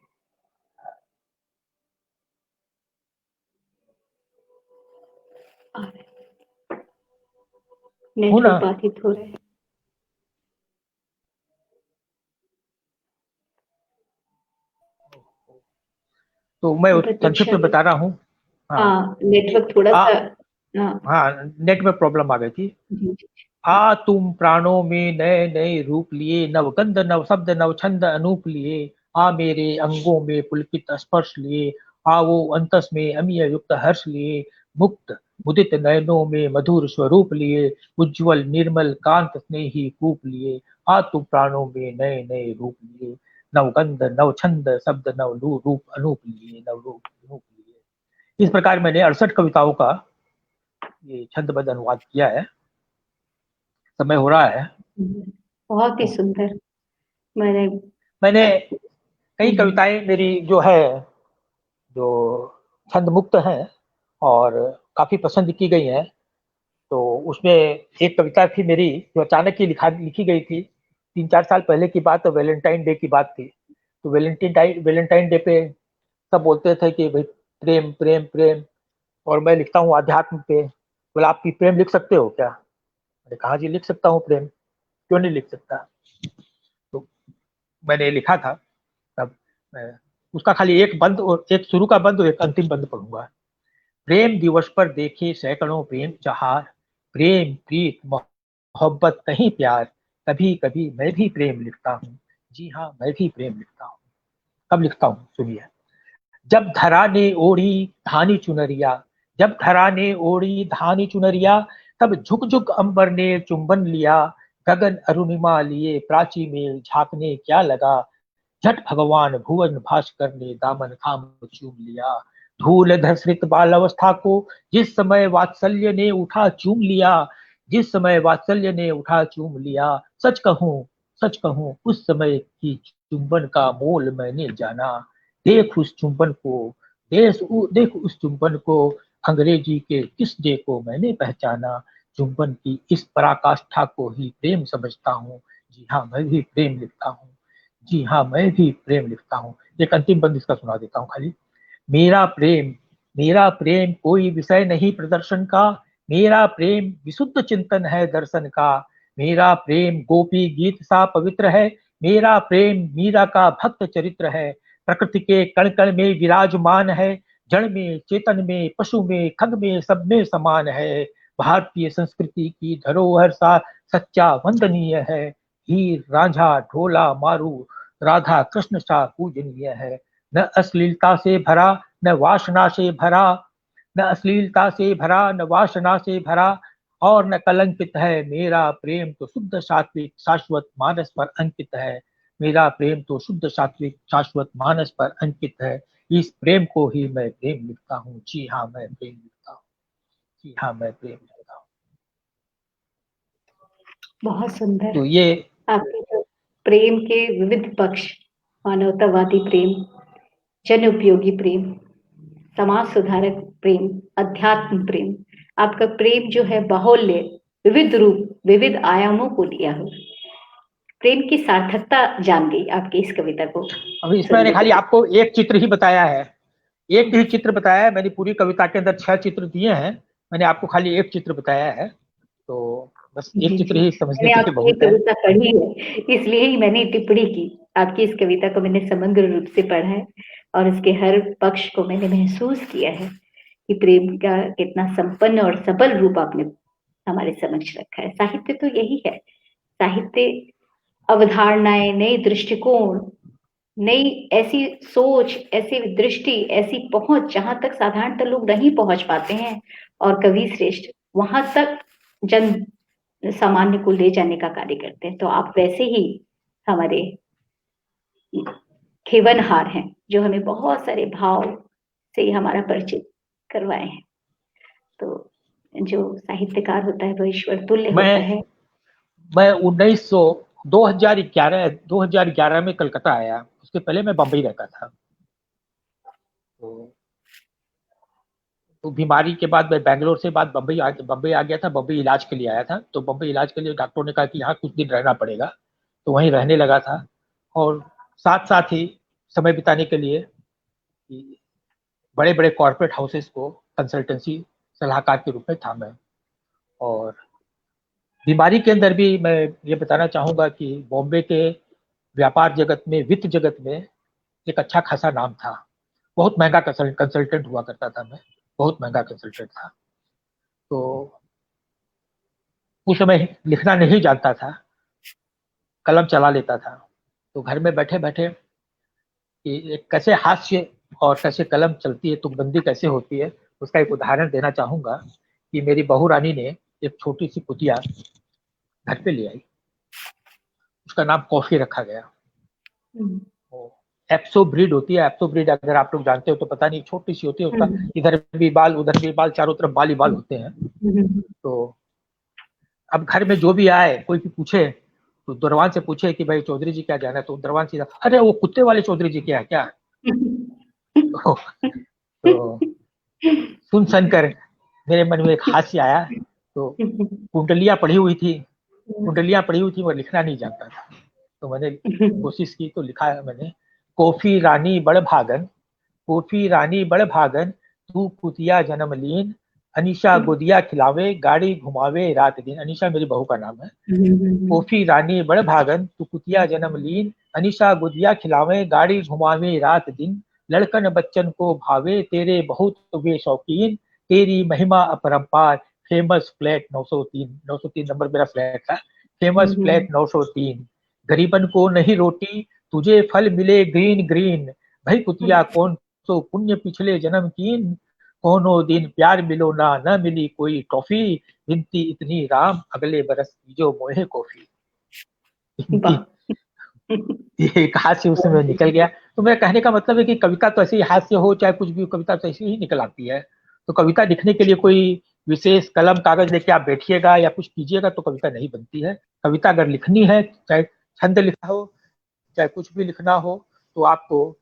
हो ना। नेटवर्क बाधित हो रहा है। तो मैं संक्षिप्त प्रतीक्षा में में। बता रहा हूँ। हाँ। हाँ, नेटवर्क थोड़ा आ, सा। हाँ। हाँ, नेट में प्रॉब्लम आ गई थी। जी। आ तुम प्राणों में नए नए रूप लिए, नवगंध नव शब्द नव छंद अनूप लिए। आ मेरे अंगों में पुलकित स्पर्श लिए, आ वो अंतस में अमीय युक्त हर्ष लिए। मुक्त मुदित नयनों में मधुर स्वरूप लिए, उज्जवल निर्मल कांत स्नेही कूप लिए। आ तुम प्राणों में नए नए रूप लिए, नवगंध नव छंद शब्द नव रूप अनूप लिए, नव रूप अनूप लिए। इस प्रकार मैंने 68 कविताओं का ये छंदबद्ध अनुवाद किया है। समय हो रहा है। बहुत ही तो सुंदर। मैंने मैंने कई हम्म, कविताएं मेरी जो है, जो छंद मुक्त हैं और काफी पसंद की गई हैं। तो उसमें एक कविता थी मेरी जो अचानक ही लिखी गई थी। 3-4 साल पहले की बात, तो वैलेंटाइन डे की बात थी। तो वैलेंटाइन डे पे सब बोलते थे कि भाई प्रेम प्रेम प्रेम, और मैं लिखता हूँ अध्यात्म पे। बोला आप प्रेम लिख सकते हो क्या? मैंने कहा जी लिख सकता हूँ प्रेम, क्यों नहीं लिख सकता। तो मैंने लिखा था। तब उसका खाली एक बंद और एक शुरू का बंद और एक अंतिम बंद पढ़ूंगा। प्रेम दिवस पर देखे सैकड़ों प्रेम जहार, प्रेम प्रीत मोहब्बत कहीं प्यार, कभी कभी मैं भी प्रेम लिखता हूँ। जी हाँ, मैं भी प्रेम लिखता हूँ। कब लिखता हूँ सुनिए। जब धरा ने ओढ़ी धानी चुनरिया, जब धरा ने ओढ़ी धानी चुनरिया, तब झुक झुक अंबर ने चुंबन लिया। गगन अरुणिमा लिए प्राची में झांकने क्या लगा, झट भगवान भुवन भास्कर ने दामन थाम चूम लिया। धूल धसृत बाल अवस्था को जिस समय वात्सल्य ने उठा चूम लिया, जिस समय वात्सल्य ने उठा चूम लिया। सच कहूं उस समय की चुंबन का मोल मैंने जाना। देख उस चुंबन को, देख उस चुंबन को, अंग्रेजी के किस डे को मैंने पहचाना। चुंबन की इस पराकाष्ठा को ही प्रेम समझता हूँ। जी हाँ, मैं भी प्रेम लिखता हूँ। जी हाँ, मैं भी प्रेम लिखता हूँ। एक अंतिम बंद इसका सुना देता हूँ खाली। मेरा प्रेम कोई विषय नहीं प्रदर्शन का, मेरा प्रेम विशुद्ध चिंतन है दर्शन का। मेरा प्रेम गोपी गीत सा पवित्र है, मेरा प्रेम मीरा का भक्त चरित्र है। प्रकृति के कण कण में विराजमान है, जड़ में चेतन में पशु में खग में सब में समान है। भारतीय संस्कृति की धरोहर सा सच्चा वंदनीय है। हीर रांझा ढोला मारू राधा कृष्ण सा पूजनीय है। न अश्लीलता से भरा न वासना से भरा, न अश्लीलता से भरा न वासना से भरा, और न कलंकित है। मेरा प्रेम तो शुद्ध सात्विक शाश्वत मानस पर अंकित है। मेरा प्रेम तो शुद्ध सात्विक शाश्वत मानस पर अंकित है। इस प्रेम को ही मैं प्रेम लिखता हूँ। जी हाँ, मैं प्रेम लिखता हूँ। जी हाँ, मैं प्रेम लिखता हूँ। बहुत सुंदर। तो ये आपके जो प्रेम के विविध पक्ष, मानवतावादी प्रेम, जन उपयोगी प्रेम, समाज सुधारक प्रेम, अध्यात्म प्रेम, आपका प्रेम जो है बाहुल्य, विविध रूप, विविध आयामों को लिया हो। प्रेम की सार्थकता जान गई आपकी इस कविता को। अभी इसमें मैंने खाली आपको एक चित्र ही बताया है, एक ही चित्र बताया है। मैंने पूरी कविता के अंदर 6 चित्र दिए हैं, मैंने आपको खाली एक चित्र बताया है। तो बस एक चित्र ही समझने के लिए आपकी ये बहुत है। कविता पढ़ी है, इसलिए ही मैंने टिप्पणी की। आपकी इस कविता को मैंने समग्र रूप से पढ़ा है और इसके हर पक्ष को मैंने महसूस किया है कि प्रेम का कितना संपन्न और सबल रूप आपने हमारे समक्ष रखा है। साहित्य तो यही है, साहित्य अवधारणाएं, नए दृष्टिकोण, नई ऐसी सोच, ऐसी दृष्टि, ऐसी पहुंच जहां तक साधारणतः लोग नहीं पहुंच पाते हैं, और कवि श्रेष्ठ वहां तक जन सामान्य को ले जाने का कार्य करते हैं। तो आप वैसे ही हमारे खेवनहार हैं, जो हमें बहुत सारे भाव से हमारा परिचित करवाए हैं। तो जो साहित्यकार होता है वह ईश्वर तुल्य होता है। मैं 2011 में कलकत्ता आया, उसके पहले मैं बम्बई रहता था। तो बीमारी के बाद मैं बैंगलोर से बाद बम्बई आ गया था। बम्बई इलाज के लिए आया था। तो बम्बई इलाज के लिए डॉक्टरों ने कहा कि यहाँ कुछ दिन रहना पड़ेगा, तो वहीं रहने लगा था। और साथ साथ ही समय बिताने के लिए बड़े बड़े कॉर्पोरेट हाउसेस को कंसल्टेंसी सलाहकार के रूप में था मैं। और बीमारी के अंदर भी मैं ये बताना चाहूँगा कि बॉम्बे के व्यापार जगत में, वित्त जगत में एक अच्छा खासा नाम था। बहुत महंगा कंसल्टेंट हुआ करता था मैं, बहुत महंगा कंसल्टेंट था। तो उस समय लिखना नहीं जानता था, कलम चला लेता था। तो घर में बैठे बैठे कि कैसे हास्य और कैसे कलम चलती है, तुकबंदी कैसे होती है, उसका एक उदाहरण देना चाहूँगा कि मेरी बहू रानी ने एक छोटी सी कुतिया घर पे ले आई, उसका नाम कॉफी रखा गया। एप्सो ब्रीड होती है, एप्सो ब्रीड अगर आप लोग जानते हो तो पता नहीं, छोटी सी होती है, उसका इधर भी बाल उधर भी बाल, चारों तरफ बाल ही बाल होते हैं। तो अब घर में जो भी आए, कोई भी पूछे तो दरवान से पूछे कि भाई चौधरी जी क्या जाना है, तो दरवान सीधा अरे वो कुत्ते वाले चौधरी जी क्या है क्या। तो सुन सुनकर मेरे मन में एक हास्य आया। तो कुंडलियां पढ़ी हुई थी, मैं लिखना नहीं जानता था। तो मैंने कोशिश की, तो लिखा है मैंने, कॉफी रानी बड़ भागन, कॉफी रानी बड़ भागन, तू कुतिया जन्म लीन, अनीशा गोदिया खिलावे, गाड़ी घुमावे रात दिन। अनीशा मेरी बहू का नाम है। कॉफी रानी बड़ भागन, तू कुतिया जन्म लीन, अनिशा गुजिया खिलावे, गाड़ी घुमावे रात दिन, लड़कन बच्चन को भावे, तेरे बहुत वे शौकीन, तेरी महिमा अपरंपार, फेमस फ्लैट 903 नंबर मेरा फ्लैट था, फेमस फ्लैट 903, गरीबन को नहीं रोटी, तुझे फल मिले ग्रीन ग्रीन, भाई कुतिया कौन सो पुण्य पिछले जन्म कीन, कोनो दिन प्यार मिलो ना न मिली कोई टॉफी, विनती इतनी राम अगले बरस जो मोहे कॉफी। एक हास्य उसमें निकल गया। तो मेरा कहने का मतलब है कि कविता तो ऐसे ही हास्य हो चाहे कुछ भी, कविता तो ऐसी ही निकल आती है। तो कविता लिखने के लिए कोई विशेष कलम कागज लेके आप बैठिएगा या कुछ कीजिएगा तो कविता नहीं बनती है। कविता अगर लिखनी है, चाहे छंद लिखना हो चाहे कुछ भी लिखना हो, तो आपको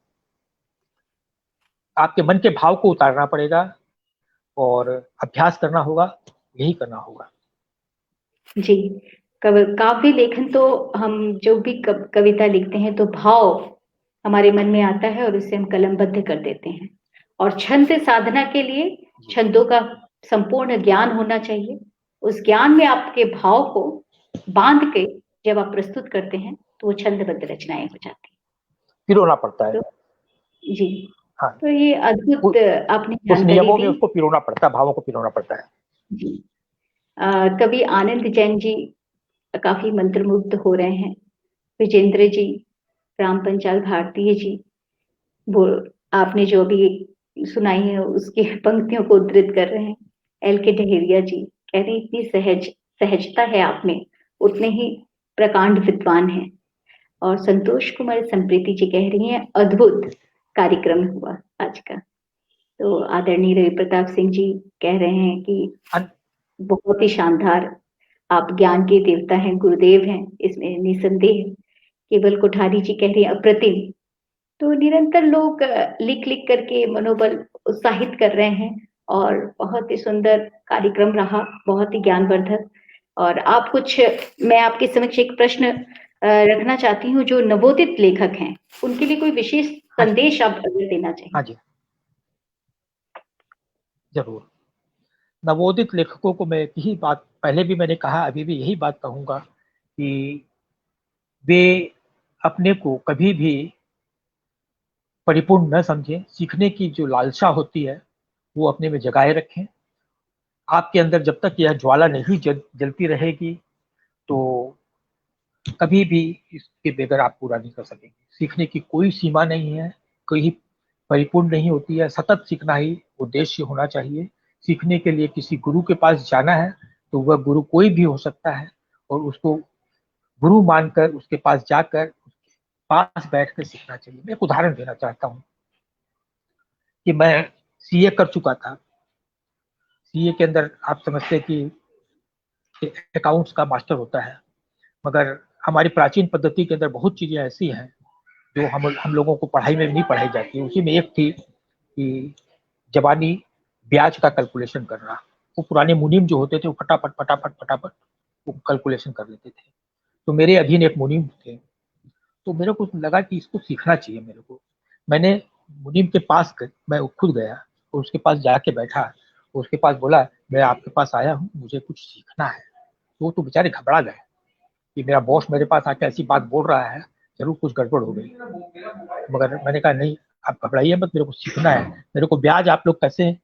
आपके मन के भाव को उतारना पड़ेगा और अभ्यास करना होगा, यही करना होगा। जी, काव्य लेखन तो हम जो भी कविता लिखते हैं तो भाव हमारे मन में आता है और उसे हम कलमबद्ध कर देते हैं। और छंद साधना के लिए छंदों का संपूर्ण ज्ञान होना चाहिए। उस ज्ञान में आपके भाव को बांध के जब आप प्रस्तुत करते हैं तो वो छंदबद्ध रचनाएं हो जाती हैं। पिरोना पड़ता है। तो जी हाँ, तो ये अद्भुत आपने उस जानकारी नियमों में दी। उसको पिरोना पड़ता है, भावों को पिरोना पड़ता है। जी, कवि आनंद जैन जी काफी मंत्रमुग्ध हो रहे हैं। विजेंद्र जी, राम पंचाल भारतीय जी, वो आपने जो भी सुनाई है उसकी पंक्तियों को उद्धृत कर रहे हैं। एल के ढहेरिया जी कह रहे हैं इतनी सहजता है आप में, उतने ही प्रकांड विद्वान हैं। और संतोष कुमार संप्रीति जी कह रही हैं अद्भुत कार्यक्रम हुआ आज का। तो आदरणीय रवि प्रताप सिंह जी कह रहे हैं कि बहुत ही शानदार, आप ज्ञान के देवता हैं, गुरुदेव हैं, इसमें निसंदेह। केवल कोठारी जी कह रही हैं अप्रतिम। तो निरंतर लोग लिख लिख करके मनोबल उत्साहित कर रहे हैं और बहुत ही सुंदर कार्यक्रम रहा, बहुत ही ज्ञानवर्धक। और आप कुछ, मैं आपके समक्ष एक प्रश्न रखना चाहती हूँ, जो नवोदित लेखक हैं उनके लिए कोई विशेष संदेश आप अगर देना चाहिए। हाँ जी, जरूर। नवोदित लेखकों को मैं यही बात, पहले भी मैंने कहा, अभी भी यही बात कहूंगा कि वे अपने को कभी भी परिपूर्ण न समझें। सीखने की जो लालसा होती है वो अपने में जगाए रखें। आपके अंदर जब तक यह ज्वाला नहीं जलती रहेगी तो कभी भी इसके बगैर आप पूरा नहीं कर सकेंगे। सीखने की कोई सीमा नहीं है, कोई परिपूर्ण नहीं होती है। सतत सीखना ही उद्देश्य होना चाहिए। सीखने के लिए किसी गुरु के पास जाना है तो वह गुरु कोई भी हो सकता है, और उसको गुरु मानकर उसके पास जाकर उसके पास बैठकर सीखना चाहिए। मैं एक उदाहरण देना चाहता हूँ कि मैं सीए कर चुका था। सीए के अंदर आप समझते हैं कि अकाउंट्स का मास्टर होता है, मगर हमारी प्राचीन पद्धति के अंदर बहुत चीजें ऐसी हैं जो हम लोगों को पढ़ाई में नहीं पढ़ाई जाती। उसी में एक थी कि जबानी ब्याज का कैलकुलेशन करना। वो पुराने मुनीम जो होते थे वो फटाफट फटाफट फटाफट वो कैलकुलेशन कर लेते थे। तो मेरे अधीन एक मुनीम थे, तो मेरे को लगा कि इसको सीखना चाहिए मेरे को। मैंने मुनीम के पास मैं खुद गया और उसके पास जाके बैठा, उसके पास बोला मैं आपके पास आया हूँ, मुझे कुछ सीखना है। तो बेचारे घबरा गए कि मेरा बॉस मेरे पास आके ऐसी बात बोल रहा है, जरूर कुछ गड़बड़ हो गई। मगर मैंने कहा नहीं, आप घबराइए मत, मेरे को सीखना है। मेरे को ब्याज आप लोग कैसे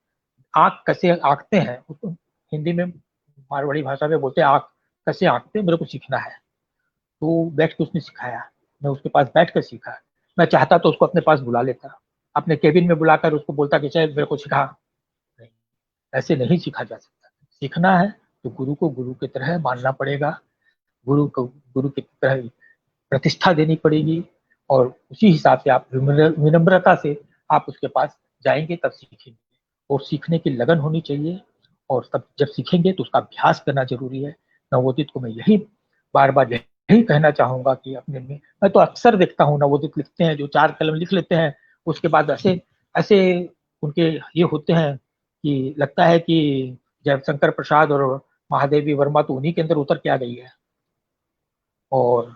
आंकते हैं, तो हिंदी में मारवाड़ी भाषा में बोलते हैं आंक, कैसे आंकते हैं, मेरे को सीखना है। तो बैठ के उसने सिखाया, मैं उसके पास बैठ कर सीखा। मैं चाहता तो उसको अपने पास बुला लेता, अपने केबिन में बुलाकर उसको बोलता कि चाहे मेरे को सिखा। नहीं, ऐसे नहीं सीखा जा सकता। सीखना है तो गुरु को गुरु की तरह मानना पड़ेगा, गुरु को गुरु की तरह प्रतिष्ठा देनी पड़ेगी, और उसी हिसाब से आप विनम्रता से आप उसके पास जाएंगे तब सीखेंगे। और सीखने की लगन होनी चाहिए, और तब जब सीखेंगे तो उसका अभ्यास करना जरूरी है। नवोदित को मैं यही बार बार यही कहना चाहूंगा कि अपने में, मैं तो अक्सर देखता हूँ नवोदित लिखते हैं जो 4 कलम लिख लेते हैं, उसके बाद ऐसे ऐसे उनके ये होते हैं कि लगता है कि जयशंकर प्रसाद और महादेवी वर्मा तो उन्हीं के अंदर उतर के आ गई है, और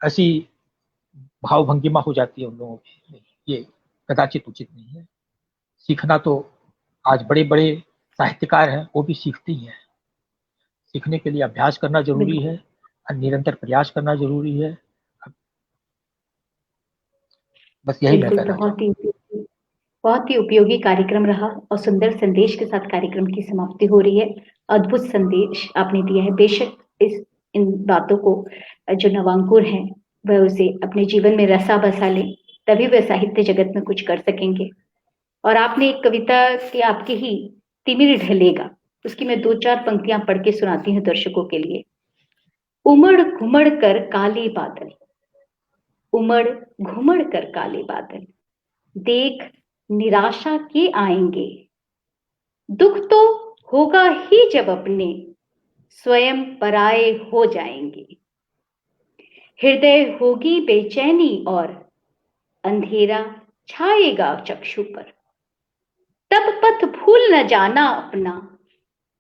ऐसी भाव भंगिमा हो जाती है उन लोगों की। ये कदाचित उचित नहीं है। सीखना तो आज बड़े बड़े साहित्यकार हैं वो भी सीखते ही हैं। सीखने के लिए अभ्यास करना जरूरी है, निरंतर प्रयास करना जरूरी है। बस यही मैं बिल्कुल, कहना चाहूँगा। बहुत ही उपयोगी कार्यक्रम रहा और सुंदर संदेश के साथ कार्यक्रम की समाप्ति हो रही है। अद्भुत संदेश आपने दिया है। बेशक इन बातों को जो नवांकुर हैं वह उसे अपने जीवन में रसा बसा ले, तभी वह साहित्य जगत में कुछ कर सकेंगे। और आपने एक कविता के आपके ही तिमिर ढलेगा, उसकी मैं 2-4 पंक्तियां पढ़ के सुनाती हूँ दर्शकों के लिए। उमड़ घुमड़ कर काले बादल, उमड़ घुमड़ कर काले बादल, देख निराशा के आएंगे। दुख तो होगा ही जब अपने स्वयं पराये हो जाएंगे। हृदय होगी बेचैनी और अंधेरा छाएगा चक्षु पर। तब पथ भूल न जाना अपना,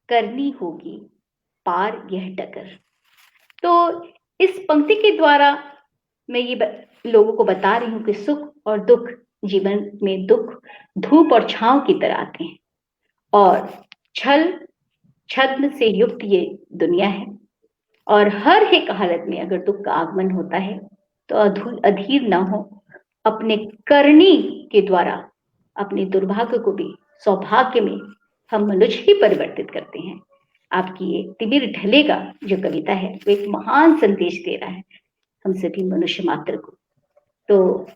करनी होगी पार यह डगर। तो इस पंक्ति के द्वारा मैं ये लोगों को बता रही हूं कि सुख और दुख जीवन में, दुख धूप और छांव की तरह आते हैं और छल छद्म से युक्त ये दुनिया है। और हर एक हालत में अगर दुख का आगमन होता है तो अधीर ना हो, अपने करनी के द्वारा अपने दुर्भाग्य को भी सौभाग्य में हम मनुष्य ही परिवर्तित करते हैं। आपकी ये तिमिर ढलेगा जो कविता है वो एक महान संदेश दे रहा है हम सभी मनुष्य मात्र को। तो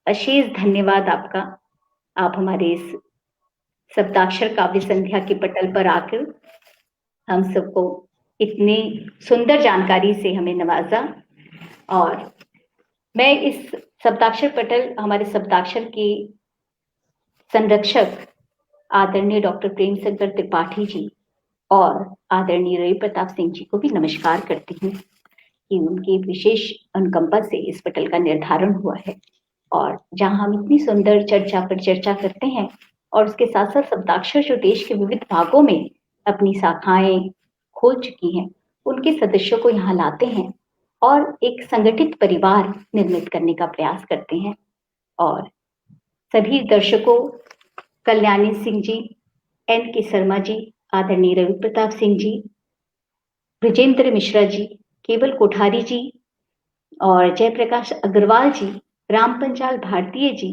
अशेष धन्यवाद आपका। आप हमारे इस शब्दाक्षर काव्य संध्या के पटल पर आकर हम सबको इतनी सुंदर जानकारी से हमें नवाजा। और मैं इस शब्दाक्षर पटल, हमारे शब्दाक्षर के संरक्षक आदरणीय डॉक्टर प्रेम शंकर त्रिपाठी जी और आदरणीय रवि प्रताप सिंह जी को भी नमस्कार करती हूँ कि उनकी विशेष अनुकंपा से इस पटल का निर्धारण हुआ है। और जहाँ हम इतनी सुंदर चर्चा पर चर्चा करते हैं और उसके साथ साथ शब्दाक्षर जो देश के विविध भागों में अपनी शाखाएं खोल चुकी हैं, उनके सदस्यों को यहाँ लाते हैं और एक संगठित परिवार निर्मित करने का प्रयास करते हैं। और सभी दर्शकों, कल्याणी सिंह जी, N.K. शर्मा जी, आदरणीय रवि प्रताप सिंह जी, ब्रजेंद्र मिश्रा जी, केवल कोठारी जी और जयप्रकाश अग्रवाल जी, राम पंचाल भारतीय जी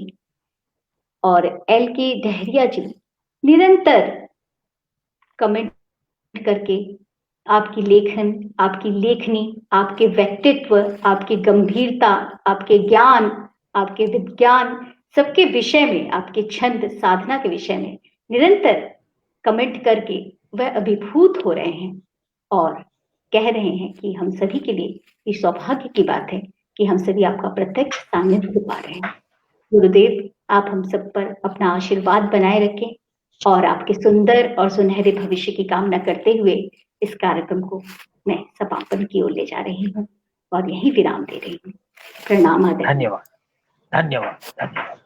और L.K. डहरिया जी निरंतर कमेंट करके आपकी लेखन, आपकी लेखनी, आपके व्यक्तित्व, आपकी गंभीरता, आपके ज्ञान, आपके विज्ञान, सबके विषय में, आपके छंद साधना के विषय में निरंतर कमेंट करके वह अभिभूत हो रहे हैं और कह रहे हैं कि हम सभी के लिए ये सौभाग्य की बात है कि हम सभी आपका प्रत्यक्ष सानिध्य पा रहे हैं। गुरुदेव, आप हम सब पर अपना आशीर्वाद बनाए रखें और आपके सुंदर और सुनहरे भविष्य की कामना करते हुए इस कार्यक्रम को मैं समापन की ओर ले जा रही हूँ और यही विराम दे रही हूँ। प्रणाम आदरणीय। धन्यवाद, धन्यवाद, धन्यवाद।